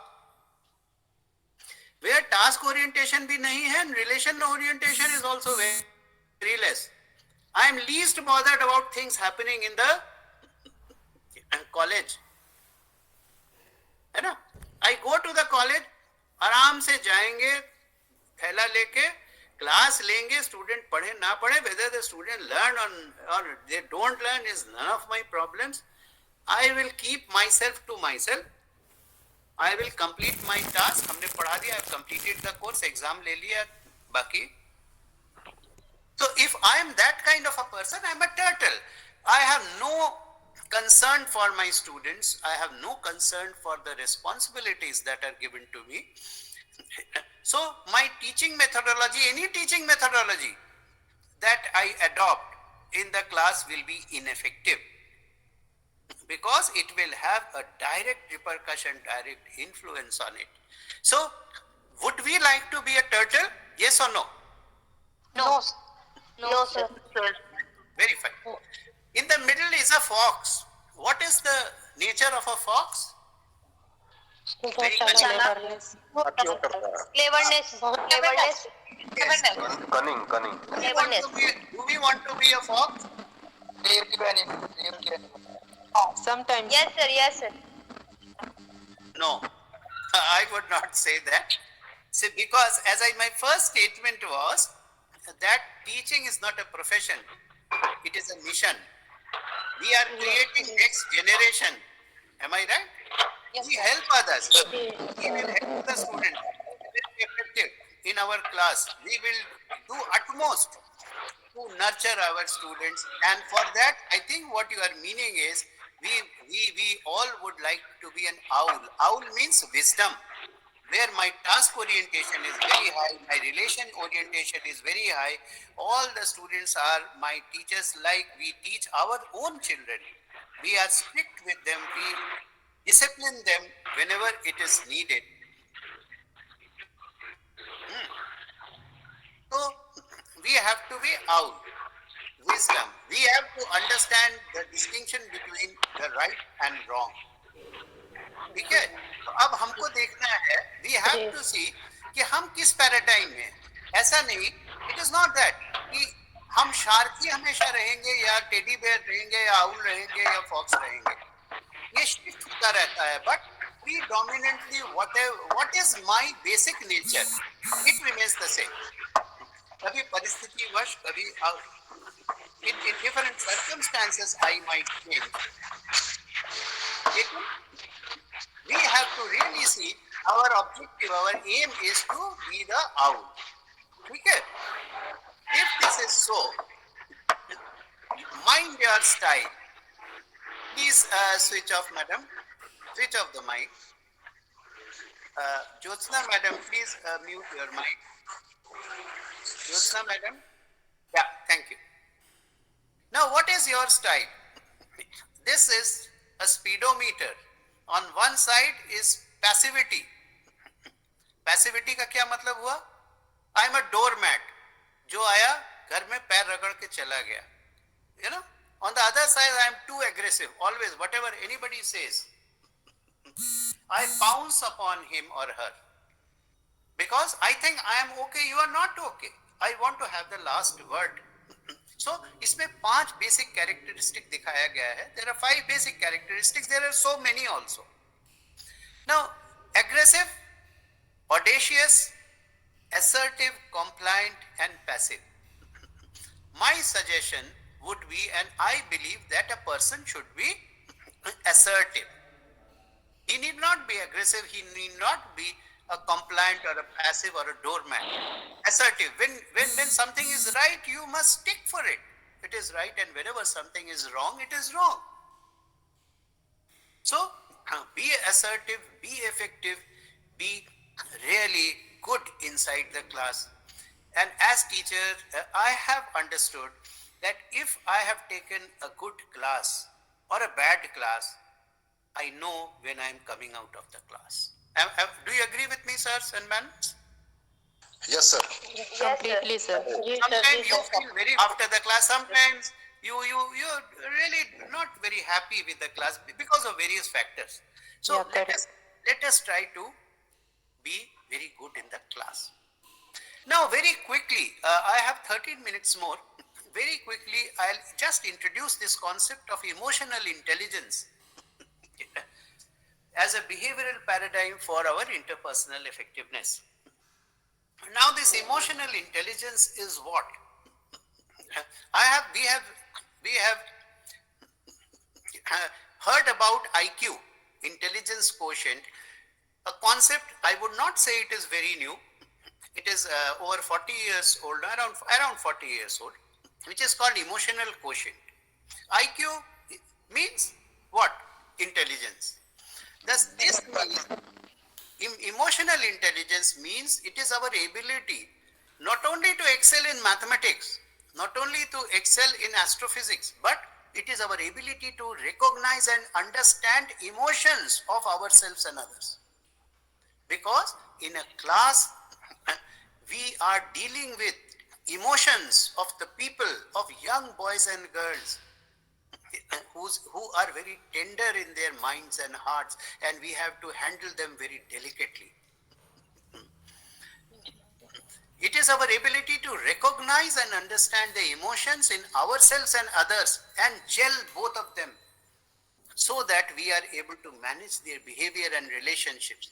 where task orientation भी नहीं है and relation orientation is also very less. I am least bothered about things happening in the college, है ना? I go to the college, आराम से जाएंगे, थैला लेके, क्लास लेंगे, स्टूडेंट पढ़े ना पढ़े, whether the student learn or they don't learn is none of my problems. I will keep myself to myself. I will complete my task. हमने पढ़ा दिया, I have completed the course, exam ले लिया, बाकी. So if I am that kind of a person, I am a turtle. I have no concern for my students. I have no concern for the responsibilities that are given to me. So my teaching methodology, any teaching methodology that I adopt in the class will be ineffective, because it will have a direct repercussion, direct influence on it. So would we like to be a turtle? Yes or no? No. No, sir. Very fine. In the middle is a fox. What is the nature of a fox? Very much Cleverness. Cleverness. Cunning. Cleverness. Do we want to be a fox? Sometimes. Yes, sir. Yes, sir. No, I would not say that. See, because my first statement was that teaching is not a profession, it is a mission. We are creating next generation. Am I right? Yes, We sir. help others. We will help the student. We will be effective in our class. We will do utmost to nurture our students. And for that, I think what you are meaning is we all would like to be an owl. Owl means wisdom, where my task orientation is very high, my relation orientation is very high. All the students are my teachers, like we teach our own children. We are strict with them, we discipline them whenever it is needed. So we have to be owl, wisdom. We have to understand the distinction between the right and wrong. ठीक है, तो अब हमको देखना है, we have to see कि हम किस पैराडाइम में. ऐसा नहीं, it is not that कि हम शार्की हमेशा रहेंगे या टेडी बेयर रहेंगे या आउल रहेंगे या फॉक्स रहेंगे. ये शिफ्ट होता रहता है, but predominantly what is my basic nature, it remains the same. कभी परिस्थितिवश, कभी in different circumstances I might change. We have to really see our objective, our aim is to be the owl. Okay? If this is so, mind your style. Please switch off, madam. Switch off the mic. Jyotsna, madam, please mute your mic. Jyotsna, madam. Yeah, thank you. Now, what is your style? This is a speedometer. On one side is passivity. Passivity का क्या मतलब हुआ? I am a doormat. जो आया घर में पैर रगड़ के चला गया. You know? On the other side, I am too aggressive. Always, whatever anybody says, I pounce upon him or her. Because I think I am okay, you are not okay. I want to have the last word. So, इसमें 5 basic characteristics दिखाया गया है. There are 5 basic characteristics. There are so many also. Now, aggressive, audacious, assertive, compliant, and passive. My suggestion would be, and I believe that a person should be assertive. He need not be aggressive. He need not be a compliant or a passive or a doormat. Assertive. When something is right, you must stick for it. It is right, and whenever something is wrong, it is wrong. So, be assertive, be effective, be really good inside the class. And as teacher, I have understood that if I have taken a good class or a bad class, I know when I am coming out of the class. Do you agree with me, sirs and ma'am? Yes, sir. Completely, sir. Sometimes you feel very after the class. Sometimes you're really not very happy with the class because of various factors. So Yeah, correct. let us try to be very good in the class. Now, very quickly, I have 13 minutes more. Very quickly, I'll just introduce this concept of emotional intelligence as a behavioral paradigm for our interpersonal effectiveness. Now, this emotional intelligence is what? We have heard about IQ, intelligence quotient, a concept I would not say it is very new. It is over 40 years old, around 40 years old, which is called emotional quotient. IQ means what? Intelligence. Thus, this means emotional intelligence means it is our ability not only to excel in mathematics, not only to excel in astrophysics, but it is our ability to recognize and understand emotions of ourselves and others. Because in a class, we are dealing with emotions of the people, of young boys and girls who are very tender in their minds and hearts, and we have to handle them very delicately. It is our ability to recognize and understand the emotions in ourselves and others and gel both of them so that we are able to manage their behavior and relationships.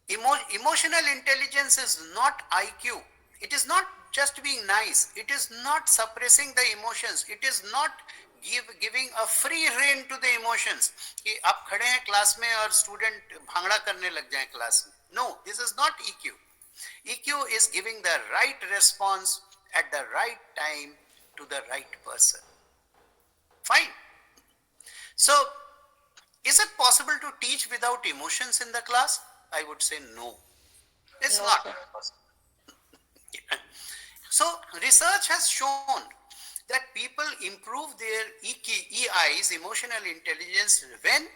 Emotional intelligence is not IQ. It is not just being nice. It is not suppressing the emotions. It is not giving a free rein to the emotions. कि आप खड़े हैं class में और student bhangra करने लग जाए class में. No, this is not EQ. EQ is giving the right response at the right time to the right person. Fine. So, is it possible to teach without emotions in the class? I would say no. It's not possible. So, research has shown that people improve their EIs, emotional intelligence, when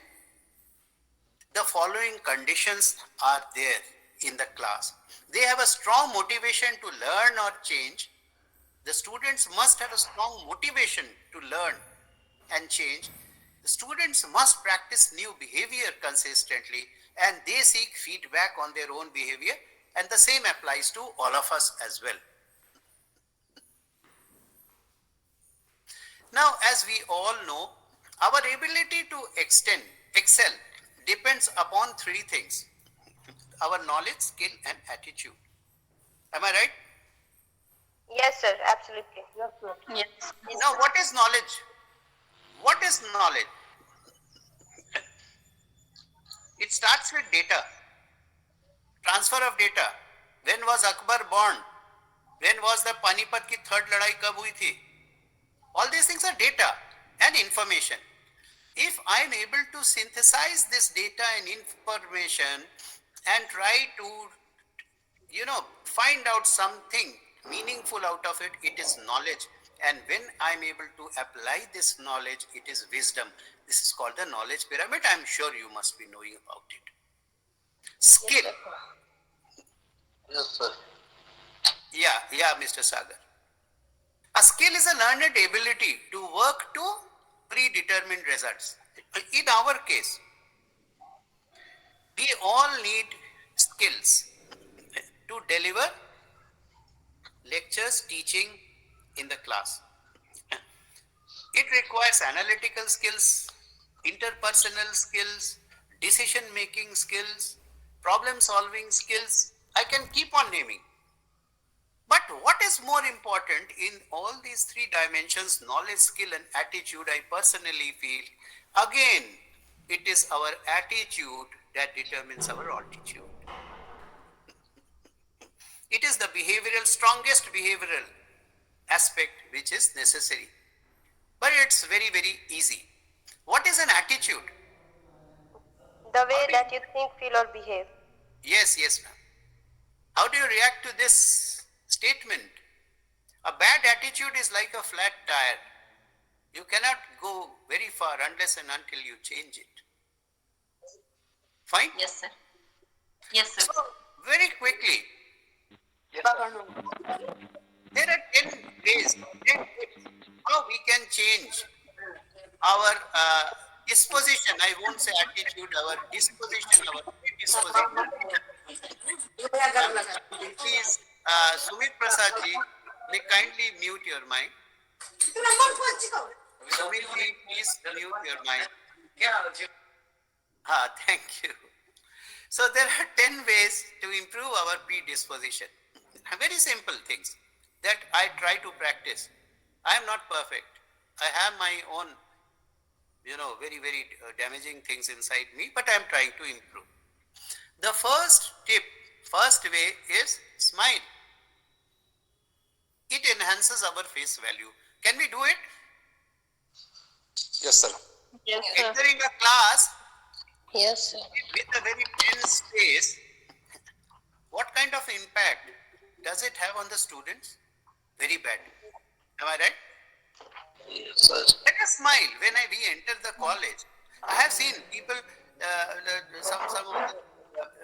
the following conditions are there in the class. They have a strong motivation to learn or change. The students must have a strong motivation to learn and change. The students must practice new behavior consistently, and they seek feedback on their own behavior, and the same applies to all of us as well. Now, as we all know, our ability to excel depends upon three things: our knowledge, skill, and attitude. Am I right? Yes, sir. Absolutely. Yes. Now, what is knowledge? What is knowledge? It starts with data. Transfer of data. When was Akbar born? When was the Panipat ki third ladai kab hui thi? All these things are data and information. If I am able to synthesize this data and information and try to, find out something meaningful out of it, it is knowledge. And when I am able to apply this knowledge, it is wisdom. This is called the knowledge pyramid. I am sure you must be knowing about it. Skill. Yes, sir. Yeah, Mr. Sagar. A skill is a learned ability to work to predetermined results. In our case, we all need skills to deliver lectures, teaching in the class. It requires analytical skills, interpersonal skills, decision-making skills, problem-solving skills. I can keep on naming. But what is more important in all these three dimensions, knowledge, skill, and attitude, I personally feel, again, it is our attitude that determines our altitude. It is the strongest behavioral aspect which is necessary. But it's very, very easy. What is an attitude? The way that you think, feel, or behave. Yes, yes, ma'am. How do you react to this statement? A bad attitude is like a flat tire. You cannot go very far unless and until you change it. Fine? Yes, sir. Yes, sir. So, very quickly, Yes, sir. there are 10 ways, 10 tips how we can change our disposition. I won't say attitude, our disposition, our predisposition. Please, Sumit Prasad ji, may kindly mute your mic. Sumit ji, please mute your mic. Thank you. So there are 10 ways to improve our predisposition. Very simple things that I try to practice. I am not perfect. I have my own, very, very damaging things inside me, but I am trying to improve. The first tip, first way is smile. It enhances our face value. Can we do it? Yes, sir. Yes, sir. Entering a class Yes, sir. with a very tense face, what kind of impact does it have on the students? Very bad. Am I right? Yes, sir. Let us smile when we enter the college. I have seen people, some of the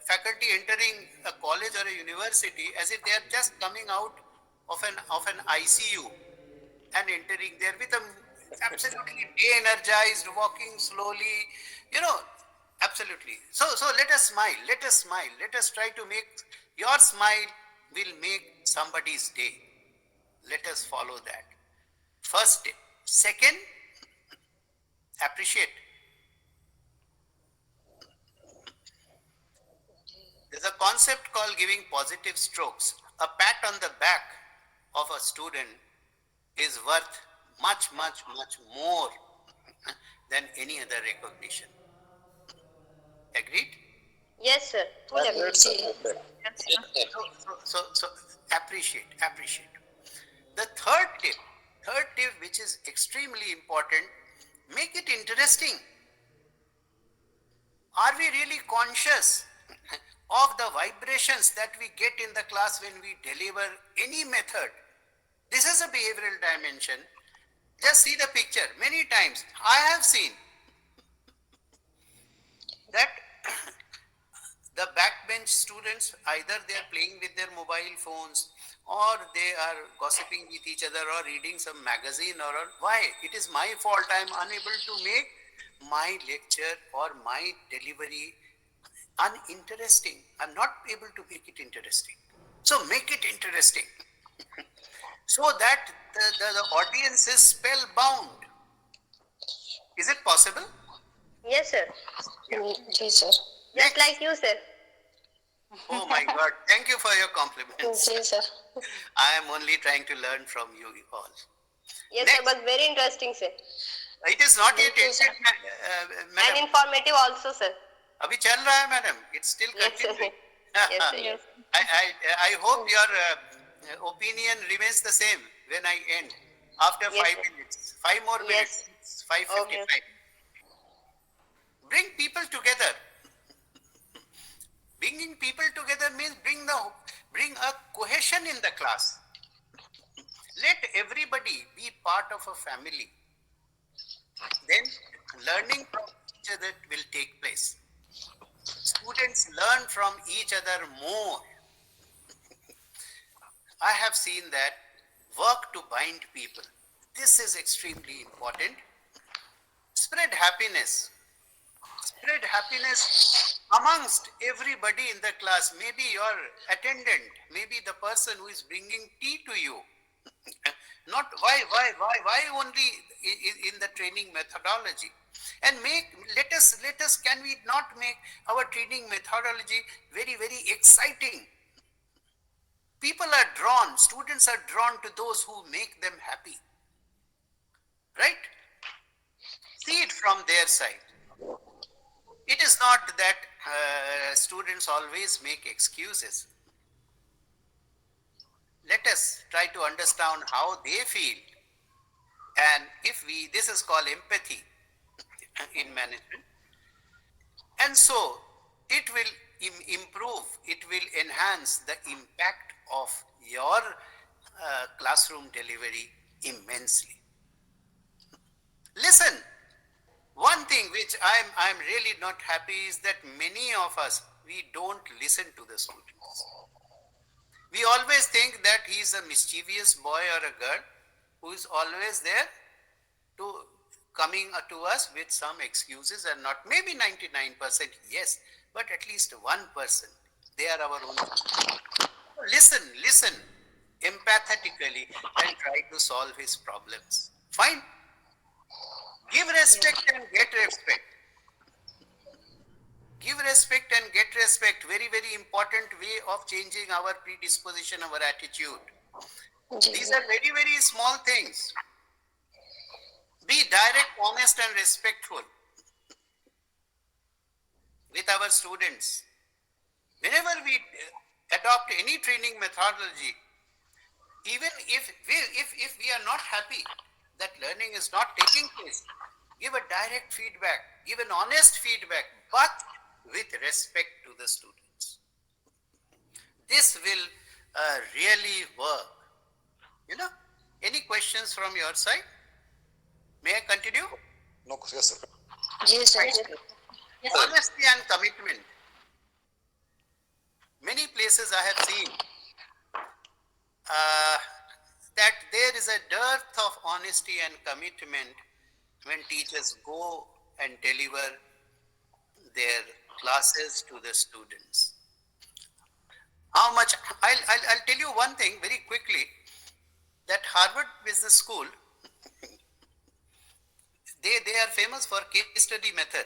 faculty entering a college or a university as if they are just coming out of an ICU and entering there with a absolutely de-energized, walking slowly, absolutely. So let us smile, let us smile, let us try to make, your smile will make somebody's day. Let us follow that. First tip. Second, appreciate. There's a concept called giving positive strokes. A pat on the back of a student is worth much, much, much more than any other recognition. Agreed? Yes, sir. Full agree. So appreciate. The third tip, which is extremely important, make it interesting. Are we really conscious of the vibrations that we get in the class when we deliver any method? This is a behavioral dimension. Just see the picture. Many times I have seen that the backbench students, either they are playing with their mobile phones or they are gossiping with each other or reading some magazine or why? It is my fault. I am unable to make my lecture or my delivery uninteresting. I'm not able to make it interesting. So make it interesting so that the audience is spellbound. Is it possible? Yes, sir. Yes, sir. Just like you, sir. Oh my God. Thank you for your compliments. Yes, sir. I am only trying to learn from you all. Yes, Next. sir, but very interesting, sir. It is not yet Thank you, sir. ended, And madam. informative also, sir. अभी चल रहा है madam. It's still Yes, sir. continuing. Yes, sir. Yes. I hope your opinion remains the same when I end after Yes, 5 sir. minutes. 5 more minutes. Yes. It's 5:55. Okay. Bring people together. Bringing people together means bring a cohesion in the class. Let everybody be part of a family. Then learning from each other will take place. Students learn from each other more. I have seen that work to bind people. This is extremely important. Spread happiness. Spread happiness amongst everybody in the class. Maybe your attendant, maybe the person who is bringing tea to you. Not why only in the training methodology. And let us, can we not make our training methodology very, very exciting? People are drawn, students are drawn to those who make them happy. Right? See it from their side. It is not that students always make excuses. Let us try to understand how they feel. And this is called empathy in management. And so it will improve, it will enhance the impact of your classroom delivery immensely. Listen, one thing which I'm really not happy is that many of us, we don't listen to the students. We always think that he is a mischievous boy or a girl who is always there to coming to us with some excuses and not. Maybe 99%, yes, but at least 1%, they are our own. Listen empathetically and try to solve his problems. Fine. Give respect and get respect. Give respect and get respect. Very, very important way of changing our predisposition, our attitude. These are very, very small things. Be direct, honest, and respectful with our students. Whenever we adopt any training methodology, even if we are not happy that learning is not taking place, give a direct feedback, give an honest feedback, but with respect to the students. This will really work. Any questions from your side? May I continue? No, yes, sir. Yes, sir. Honesty and commitment. Many places I have seen that there is a dearth of honesty and commitment when teachers go and deliver their classes to the students. How much? I'll tell you one thing very quickly, that Harvard Business School, they are famous for case study method.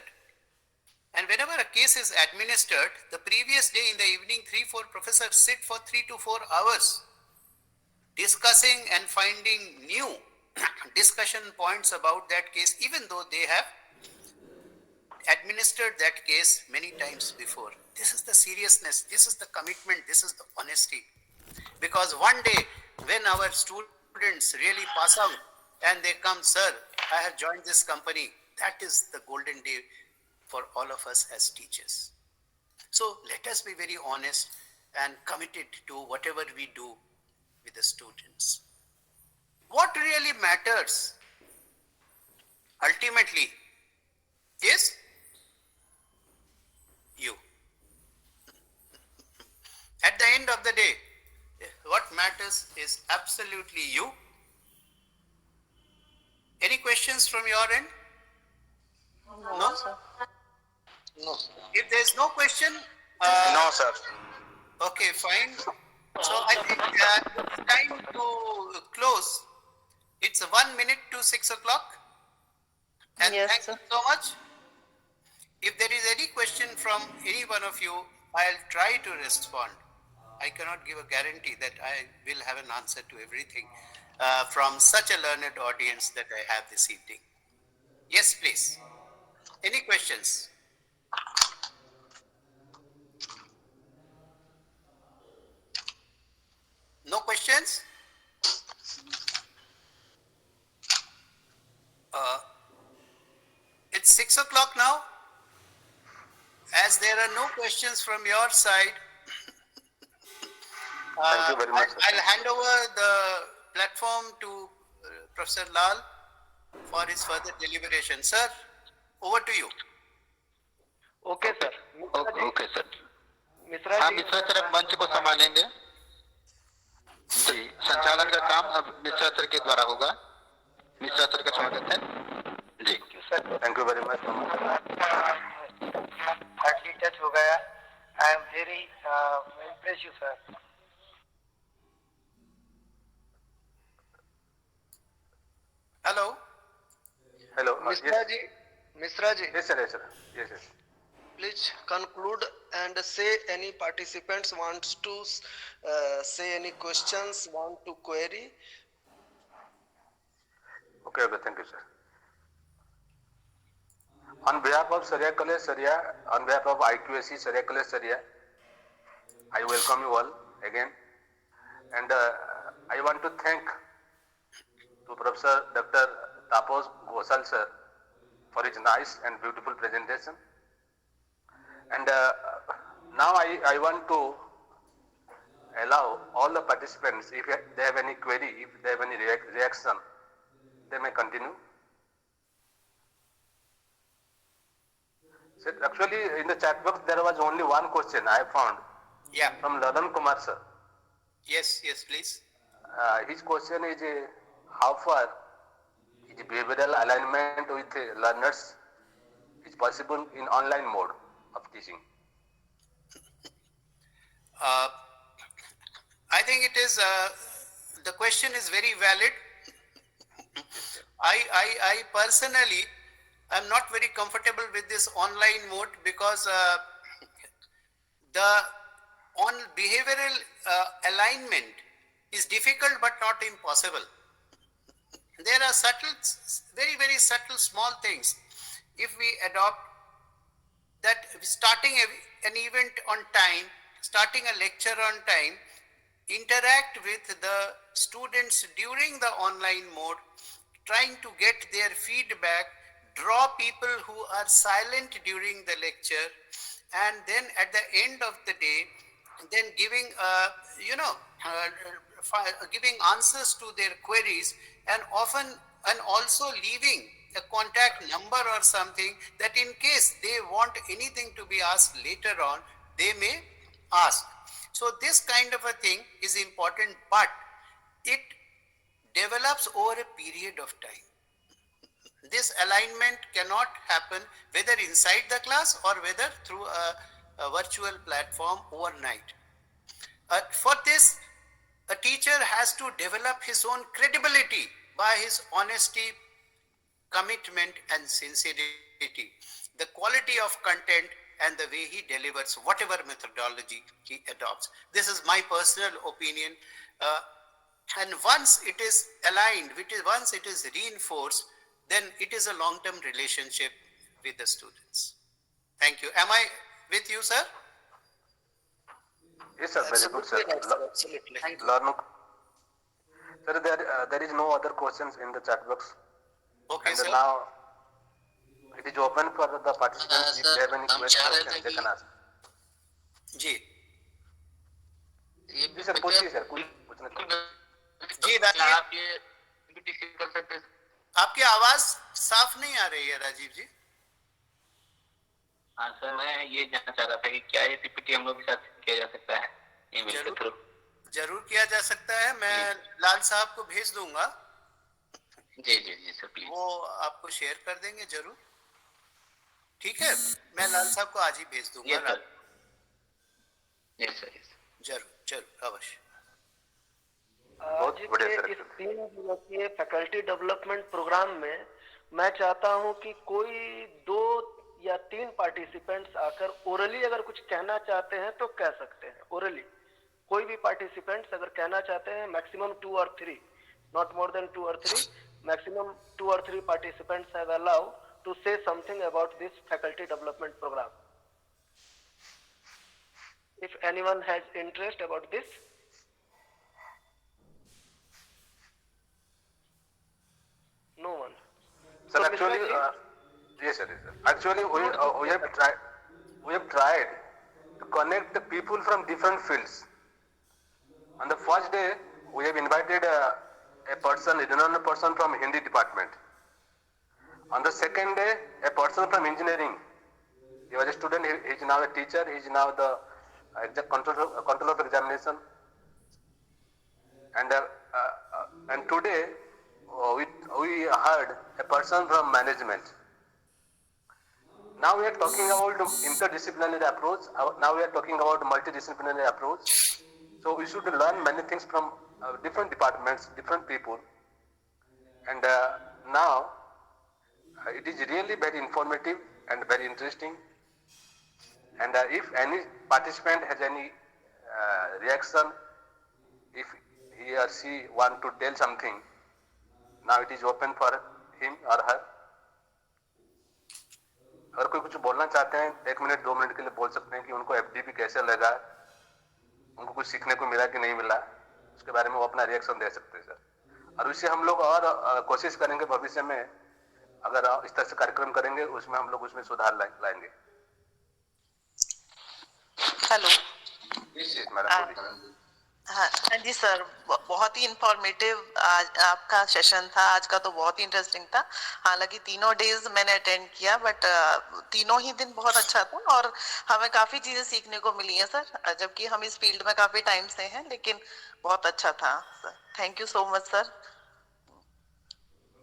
And whenever a case is administered, the previous day in the evening, 3-4 professors sit for 3 to 4 hours discussing and finding new discussion points about that case, even though they have administered that case many times before. This is the seriousness, this is the commitment, this is the honesty. Because one day when our students really pass out and they come, sir, I have joined this company, that is the golden day for all of us as teachers. So let us be very honest and committed to whatever we do with the students. What really matters ultimately is you. At the end of the day, what matters is absolutely you. Any questions from your end? No? No. If there is no question, No, sir. okay, fine. So I think it's time to close. It's 1 minute to 6 o'clock. And Yes, thank sir. you so much. If there is any question from any one of you, I'll try to respond. I cannot give a guarantee that I will have an answer to everything from such a learned audience that I have this evening. Yes, please. Any questions? No questions? It's 6 o'clock now. As there are no questions from your side, Thank you very much, sir. I'll hand over the platform to Professor Lal for his further deliberation. Sir, over to you. Okay, sir. Okay sir. Mishra हाँ, जी, Mishra sir अब मंच को संभालेंगे। जी, संचालन का काम अब Mishra sir के द्वारा होगा। मिश्रा सर का स्वागत है। जी। Thank you very much. Hardly touch हो गया. I am very impressed you, sir. Hello. Hello. Mishra ji, Mishra ji, Yes, sir. Yes, sir. Yes, yes. please conclude and say any participants wants to say any questions, want to query. Okay, okay. Thank you, sir. On behalf of Saria College Saria, on behalf of IQAC Saria College Saria, I welcome you all again, and I want to thank to Professor Dr. Tapos Gosal sir for his nice and beautiful presentation. And now I want to allow all the participants, if they have any query, if they have any reaction, they may continue. So actually, in the chat box, there was only one question I found Yeah. from Lalan Kumar sir. Yes, yes, please. His question is, how far is behavioral alignment with learners is possible in online mode of teaching? I think it is, the question is very valid. I personally am not very comfortable with this online mode because the on behavioral alignment is difficult but not impossible. There are subtle, very subtle small things. If we adopt that, starting an event on time, starting a lecture on time, interact with the students during the online mode, trying to get their feedback, draw people who are silent during the lecture, and then at the end of the day, then giving, giving answers to their queries, and often, and also leaving a contact number or something that in case they want anything to be asked later on, they may ask. So this kind of a thing is important, but it develops over a period of time. This alignment cannot happen whether inside the class or whether through a virtual platform overnight. For this, a teacher has to develop his own credibility by his honesty, commitment and sincerity, the quality of content and the way he delivers whatever methodology he adopts. This is my personal opinion. And once it is aligned, once it is reinforced, then it is a long-term relationship with the students. Thank you. Am I with you, sir? Yes, sir. Very good, sir. Absolutely. Larnuk. Sir, there is no other questions in the chat box. Okay, And sir. now it is open for the participants. If they have any questions, they can ask. जी जी sir, पूछिए sir, पूछना चाहिए। जी राजीव, आपकी आवाज साफ नहीं आ रही है राजीव जी। हाँ सर, मैं ये जानना चाह रहा था कि क्या ये पीपीटी हम लोग के साथ किया जा सकता है ईमेल के थ्रू? जरूर किया जा सकता है, मैं लाल साहब को भेज दूंगा। जी जी जी सर, प्लीज। वो आपको शेयर कर देंगे जरूर, ठीक है? मैं लाल साहब को आज ही भेज दूंगा। यस सर, जरूर जरूर अवश्य। बहुत बढ़िया सर। इस 3 दिवसीय फैकल्टी डेवलपमेंट प्रोग्राम में मैं चाहता हूं कि कोई 2 या 3 पार्टिसिपेंट्स आकर ओरली अगर कुछ कहना चाहते हैं तो कह सकते हैं। ओरली कोई भी पार्टिसिपेंट्स अगर कहना चाहते हैं, maximum 2 or 3, not more than 2 or 3, maximum 2 or 3 participants have allowed to say something about this faculty development program. If anyone has interest about this. No one. Sir, So, actually, yes, sir. Actually, we have tried to connect the people from different fields. On the first day, we have invited a person, a renowned person from Hindi department. On the second day, a person from engineering. He was a student. He is now a teacher. He is now the control of examination. And today, we heard a person from management. Now we are talking about interdisciplinary approach. Now we are talking about multidisciplinary approach. So we should learn many things from different departments, different people. And now it is really very informative and very interesting. And if any participant has any reaction, if he or she want to tell something, now it is open for him or her. अगर कोई कुछ बोलना चाहते हैं, 1 minute 2 minute के लिए बोल सकते हैं कि उनको एफडीपी कैसे लगा, उनको कुछ सीखने को मिला कि नहीं मिला, उसके बारे में वो अपना रिएक्शन दे सकते हैं सर। और उससे हम लोग और कोशिश करेंगे भविष्य में, अगर इस तरह से कार्यक्रम करेंगे, उसमें हम लोग उसमें सुधार लाएंगे। हेलो। Yes, madam, बोलिए। हाँ जी सर, बहुत ही इंफॉर्मेटिव आज आपका सेशन था। आज का तो बहुत ही इंटरेस्टिंग था। हालांकि तीनों डेज मैंने अटेंड किया, बट तीनों ही दिन बहुत अच्छा था और हमें काफी चीजें सीखने को मिली हैं सर, जबकि हम इस फील्ड में काफी टाइम से हैं, लेकिन बहुत अच्छा था sir. Thank you so much sir.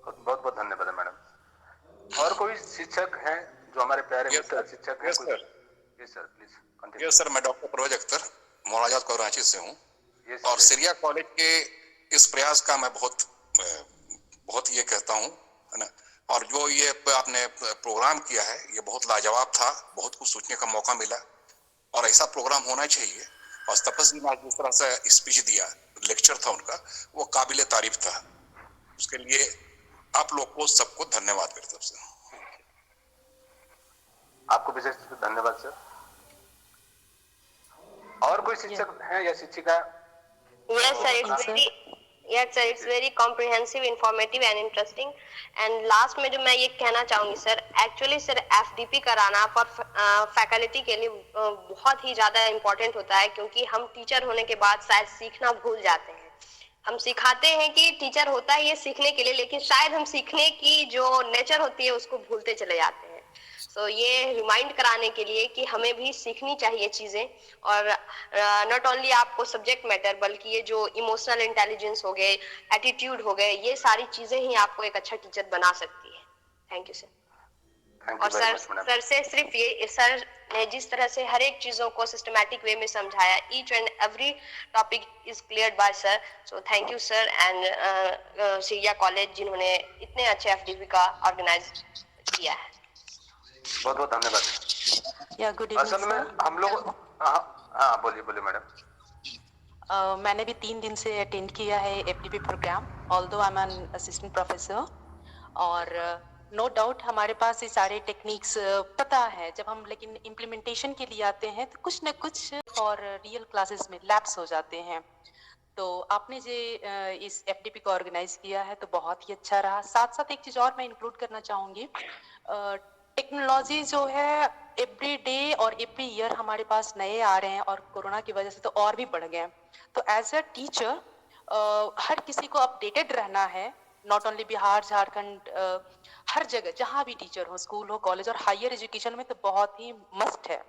बहुत बहुत धन्यवाद मैडम। और कोई शिक्षक हैं जो हमारे प्यारे मित्र शिक्षक हैं? Yes sir. Yes sir, please continue. Yes sir, मैं डॉक्टर परवेज अख्तर मोराजात कराची से हूँ। Yes, और sir. सीरिया कॉलेज के इस प्रयास का मैं बहुत ये कहता हूँ, है ना। और जो ये आपने प्रोग्राम किया है, ये बहुत लाजवाब था। बहुत कुछ सोचने का मौका मिला और ऐसा प्रोग्राम होना चाहिए। और तपस जी ने आज जिस तरह से स्पीच दिया, लेक्चर था उनका, वो काबिले तारीफ था। उसके लिए आप लोग को सबको धन्यवाद मेरी तरफ से। आपको विशेष रूप से धन्यवाद सर। और कोई शिक्षक हैं या शिक्षिका? Yes, sir. It's very, yes, sir. It's very comprehensive, informative and interesting. And last में जो मैं ये कहना चाहूँगी सर, actually सर FDP कराना for फैकल्टी के लिए बहुत ही ज़्यादा इम्पोर्टेंट होता है, क्योंकि हम टीचर होने के बाद शायद सीखना भूल जाते हैं। हम सिखाते हैं कि टीचर होता है ये सीखने के लिए, लेकिन शायद हम सीखने की जो नेचर होती है उसको भूलते चले जाते हैं। सो ये रिमाइंड कराने के लिए कि हमें भी सीखनी चाहिए चीजें, और नॉट ओनली आपको सब्जेक्ट मैटर, बल्कि ये जो इमोशनल इंटेलिजेंस हो गए, एटीट्यूड हो गए, ये सारी चीजें ही आपको एक अच्छा टीचर बना सकती है। Thank you sir. और सर से सिर्फ ये, सर ने जिस तरह से हर एक चीजों को सिस्टमैटिक वे में समझाया, each and every topic is cleared by sir. So thank you sir and सीरिया कॉलेज जिन्होंने इतने अच्छे एफडीपी का ऑर्गेनाइज किया है। बहुत बहुत धन्यवाद। या गुड इवनिंग असल में हम लोग, हाँ बोलिए मैडम। मैंने भी 3 दिन से अटेंड किया है FDP programme, although I am an assistant professor. और नो डाउट हमारे पास ये सारे टेक्निक्स पता है, जब हम लेकिन इम्प्लीमेंटेशन के लिए आते हैं तो कुछ न कुछ और रियल क्लासेस में लैप्स हो जाते हैं। तो आपने जो इस एफडीपी को ऑर्गेनाइज किया है तो बहुत ही अच्छा रहा। साथ साथ एक चीज़ और मैं इंक्लूड करना चाहूँगी, टेक्नोलॉजी जो है एवरी डे और एवरी ईयर हमारे पास नए आ रहे हैं, और कोरोना की वजह से तो और भी बढ़ गए। तो एज अ टीचर हर किसी को अपडेटेड रहना है, नॉट ओनली बिहार, झारखंड, हर जगह जहाँ भी टीचर हो, स्कूल हो, कॉलेज और हायर एजुकेशन में तो बहुत ही मस्ट है।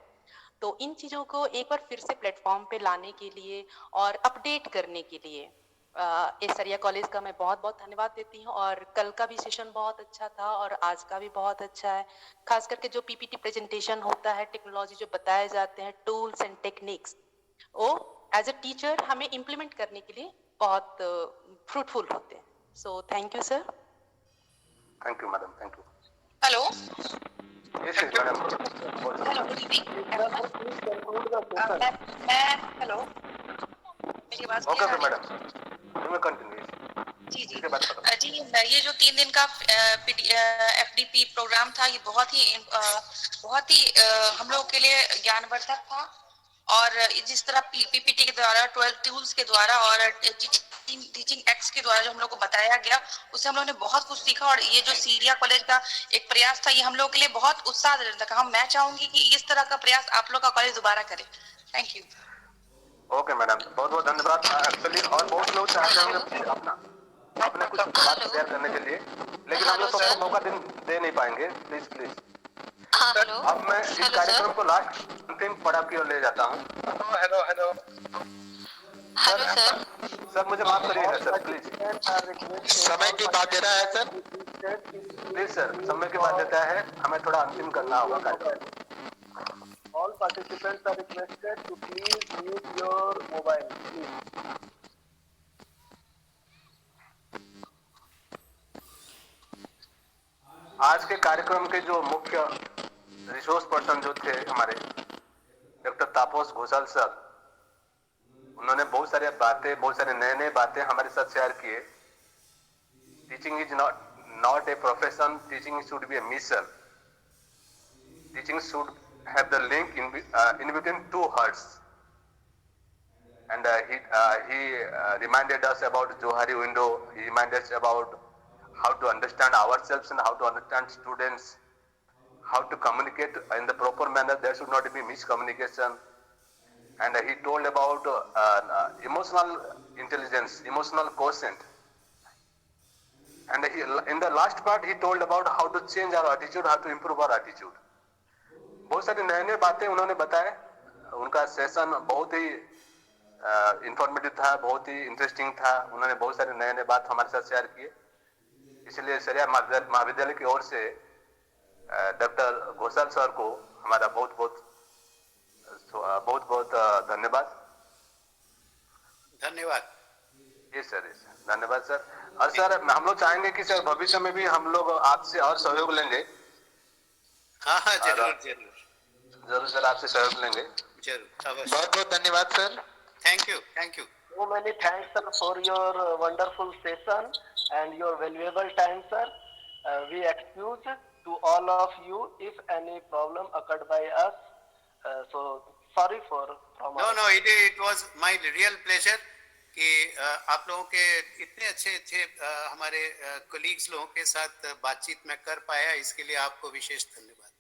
तो इन चीज़ों को एक बार फिर से प्लेटफॉर्म पे लाने के लिए और अपडेट करने के लिए सरिया कॉलेज का मैं बहुत बहुत धन्यवाद देती हूँ। और कल का भी सेशन बहुत अच्छा था और आज का भी बहुत अच्छा है। खास करके जो पीपीटी प्रेजेंटेशन होता है, टेक्नोलॉजी जो बताए जाते हैं, टूल्स एंड टेक्निक्स, वो एज अ टीचर हमें इम्प्लीमेंट करने के लिए बहुत फ्रूटफुल होते हैं। सो thank you sir. Thank you madam, thank you. Hello. Yes madam. Hello, good evening. मैं हेलो, मेरी आवाज ओके मैडम, कंटिन्यू। जी जी जी, ये जो 3 दिन का एफडीपी प्रोग्राम था, ये बहुत ही हम लोगों के लिए ज्ञानवर्धक था। और जिस तरह पीपीटी के द्वारा, 12 टूल्स के द्वारा और टीचिंग एक्ट्स के द्वारा जो हम लोग को बताया गया, उससे हम लोगों ने बहुत कुछ सीखा। और ये जो सीरिया कॉलेज का एक प्रयास था, ये हम लोग के लिए बहुत उत्साहजनक था। मैं चाहूंगी कि इस तरह का प्रयास आप लोग का कॉलेज दोबारा करे। Thank you. ओके मैडम, बहुत बहुत धन्यवाद। एक्चुअली और बहुत लोग चाहते होंगे अपने कुछ बात शेयर करने के लिए, लेकिन हम लोग सबको मौका दे नहीं पाएंगे। प्लीज। अब मैं इस कार्यक्रम को लास्ट अंतिम पड़ाव की ओर ले जाता हूँ। हेलो सर, मुझे माफ करिएगा सर, प्लीज। समय की बाध्यता है सर, प्लीज सर, समय की बाध्यता है, हमें थोड़ा अंतिम करना होगा कार्यक्रम। All participants are requested to please mute your mobile, please. आज के कार्यक्रम के जो मुख्य रिसोर्स पर्सन जो थे हमारे डॉक्टर तापस घोषाल सर, उन्होंने बहुत सारे नए बातें हमारे साथ शेयर किए। Teaching is not a profession, teaching should be A mission. Teaching should have the link in between two hearts, and he reminded us about Johari window. He reminded us about how to understand ourselves and how to understand students, how to communicate in the proper manner. There should not be miscommunication. and he told about emotional intelligence, emotional quotient. And in the last part, he told about how to change our attitude, how to improve our attitude. बहुत सारी नए नए बातें उन्होंने बताए. उनका session बहुत ही informative था, बहुत ही इंटरेस्टिंग था. उन्होंने बहुत सारे नए नए बात हमारे साथ शेयर किए. इसलिए सरिया महाविद्यालय की ओर से डॉक्टर घोषाल सर को हमारा बहुत बहुत धन्यवाद. धन्यवाद. जी सर, धन्यवाद सर. और सर हम लोग चाहेंगे कि सर भविष्य में भी हम लोग आपसे और सहयोग लेंगे. हाँ हाँ, जरूर जरूर जरूर सर, आपसे सहयोग लेंगे. जरूर, अवश्य. बहुत बहुत धन्यवाद sir. Thank you, thank you. So many thanks, sir, for your wonderful session and your valuable time, sir. We excuse to all of you if any problem occurred by us. So sorry from No, no, it was my real pleasure कि आप लोगों के इतने अच्छे हमारे colleagues लोगों के साथ बातचीत में कर पाया, इसके लिए आपको विशेष धन्यवाद.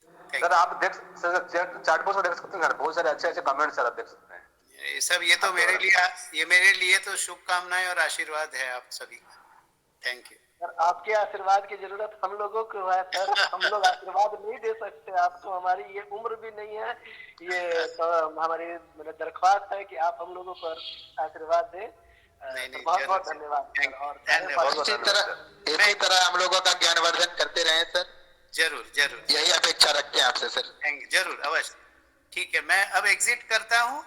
सर आप देख चैट बॉक्स में देख सकते हैं, बहुत सारे अच्छे कमेंट्स सर आप देख सकते हैं. ये सब ये तो मेरे लिए तो शुभकामनाएं और आशीर्वाद है आप सभी का. Thank you sir. आपके आशीर्वाद की जरूरत हम लोगों को है सर. हम लोग आशीर्वाद नहीं दे सकते आपको, हमारी ये उम्र भी नहीं है. ये तो हमारी दरख्वास्त है कि आप हम लोगों को आशीर्वाद दें. बहुत बहुत धन्यवाद. और इसी तरह हम लोगों का ज्ञानवर्धन करते रहे सर. जरूर जरूर, यही अपेक्षा रखते हैं आपसे सर. जरूर, अवश्य. ठीक है, मैं अब एग्जिट करता हूँ.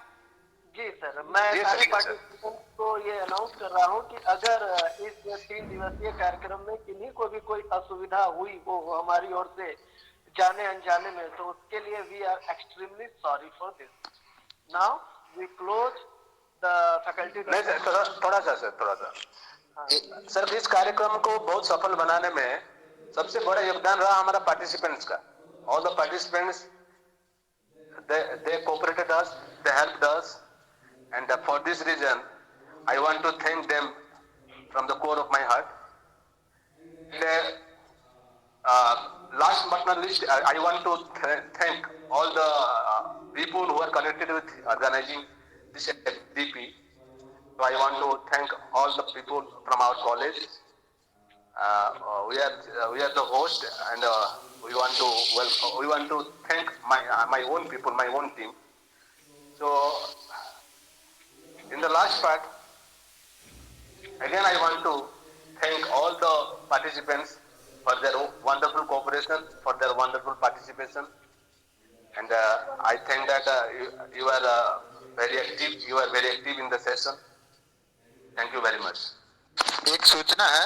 जी सर, मैं सारे पार्टिसिपेंट्स को ये अनाउंस कर रहा हूँ कि अगर इस 3 दिवसीय कार्यक्रम में किन्हीं को भी कोई असुविधा हुई हो हमारी ओर से जाने अनजाने में, तो उसके लिए we are extremely sorry for this. Now we close the faculty. थोड़ा सा सर, इस कार्यक्रम को बहुत सफल बनाने में सबसे बड़ा योगदान रहा हमारा पार्टिसिपेंट्स का. All the participants they cooperated us, they helped us, and for this reason I want to thank them from the core of my heart. Last but not least, I want to thank all the people who are connected with organizing this FDP. So I want to thank all the people from our college. We are the host, and we want to thank my own people, my own team. So in the last part, again I want to thank all the participants for their wonderful cooperation, for their wonderful participation, and I think that you are very active. You are very active in the session. Thank you very much. एक सूचना है.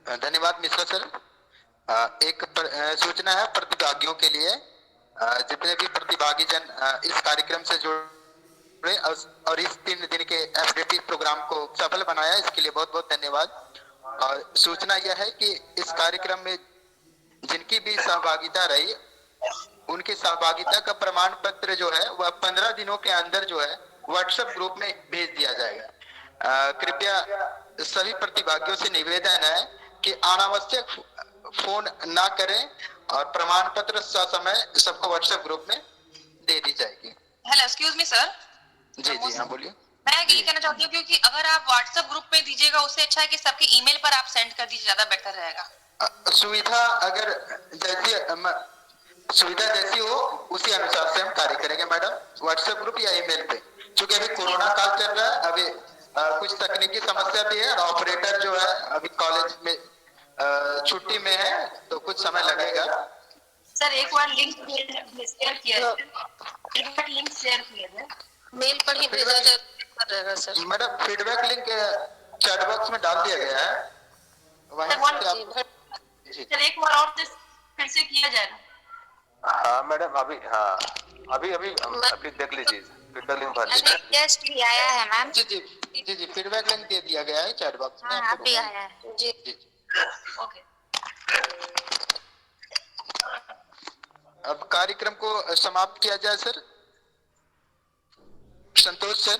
धन्यवाद Mishra sir. एक सूचना है प्रतिभागियों के लिए. जितने भी प्रतिभागी जन इस कार्यक्रम से जुड़े और इस 3 दिन के एफडीपी प्रोग्राम को सफल बनाया, इसके लिए बहुत बहुत धन्यवाद. और सूचना यह है कि इस कार्यक्रम में जिनकी भी सहभागिता रही, उनकी सहभागिता का प्रमाण पत्र जो है वह 15 दिनों के अंदर जो है व्हाट्सएप ग्रुप में भेज दिया जाएगा. कृपया सभी प्रतिभागियों से निवेदन है कि अनावश्यक फोन ना करें और प्रमाण पत्र समय सबको व्हाट्सएप ग्रुप में दे दी जाएगी. Hello, excuse me sir. जी हाँ बोलिए. मैं ये कहना चाहती हूँ क्योंकि अगर आप व्हाट्सएप ग्रुप में दीजिएगा उससे अच्छा है कि सबके ईमेल पर आप सेंड कर दीजिए, ज्यादा बेटर रहेगा. सुविधा अगर जैसी हो उसी अनुसार से हम कार्य करेंगे मैडम, व्हाट्सएप ग्रुप या ईमेल पे. क्योंकि अभी कोरोना काल चल रहा है, अभी कुछ तकनीकी समस्या भी है और ऑपरेटर जो है अभी कॉलेज में छुट्टी में है, तो कुछ समय लगेगा. सर एक बार लिंक शेयर किया है, लिंक शेयर किया है, मेल पर ही भेजा जाएगा sir. Madam feedback link chat box में डाल दिया गया है, वहीं से आप. सर एक बार और फिर से किया जाएगा. हाँ मैडम, अभी देख लीजिए, फीडबैक लिंक भर दीजिए. टेस्ट भी आया है मैम. जी फीडबैक लिंक दे दिया गया है चैट बॉक्स में. हाँ अभी आया है. जी ओके. अब कार्यक्रम को समाप्त किया जाए सर. संतोष सर.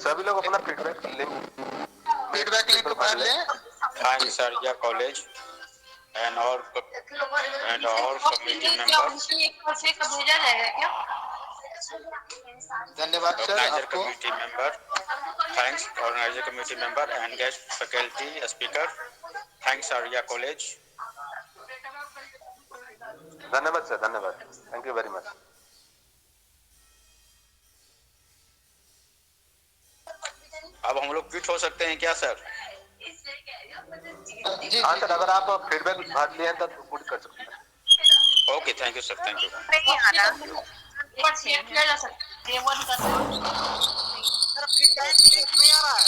सभी लोग अपना फीडबैक लिंक भर लें. Thanks Arya College and our committee members, भेजा जाएगा क्या? धन्यवाद सर organizer आपको। committee member, thanks organizer committee member and guest faculty speaker, thanks Arya College. धन्यवाद सर, धन्यवाद, थैंक यू वेरी मच। अब हम लोग क्विट हो सकते हैं क्या सर? हाँ सर, अगर आप फीडबैक भाग लिए हैं तब गुड कर सकते हैं। Okay, thank you sir, thank you. नहीं आना किया जा सकता है। फीडबैक लिंक नहीं आ रहा है।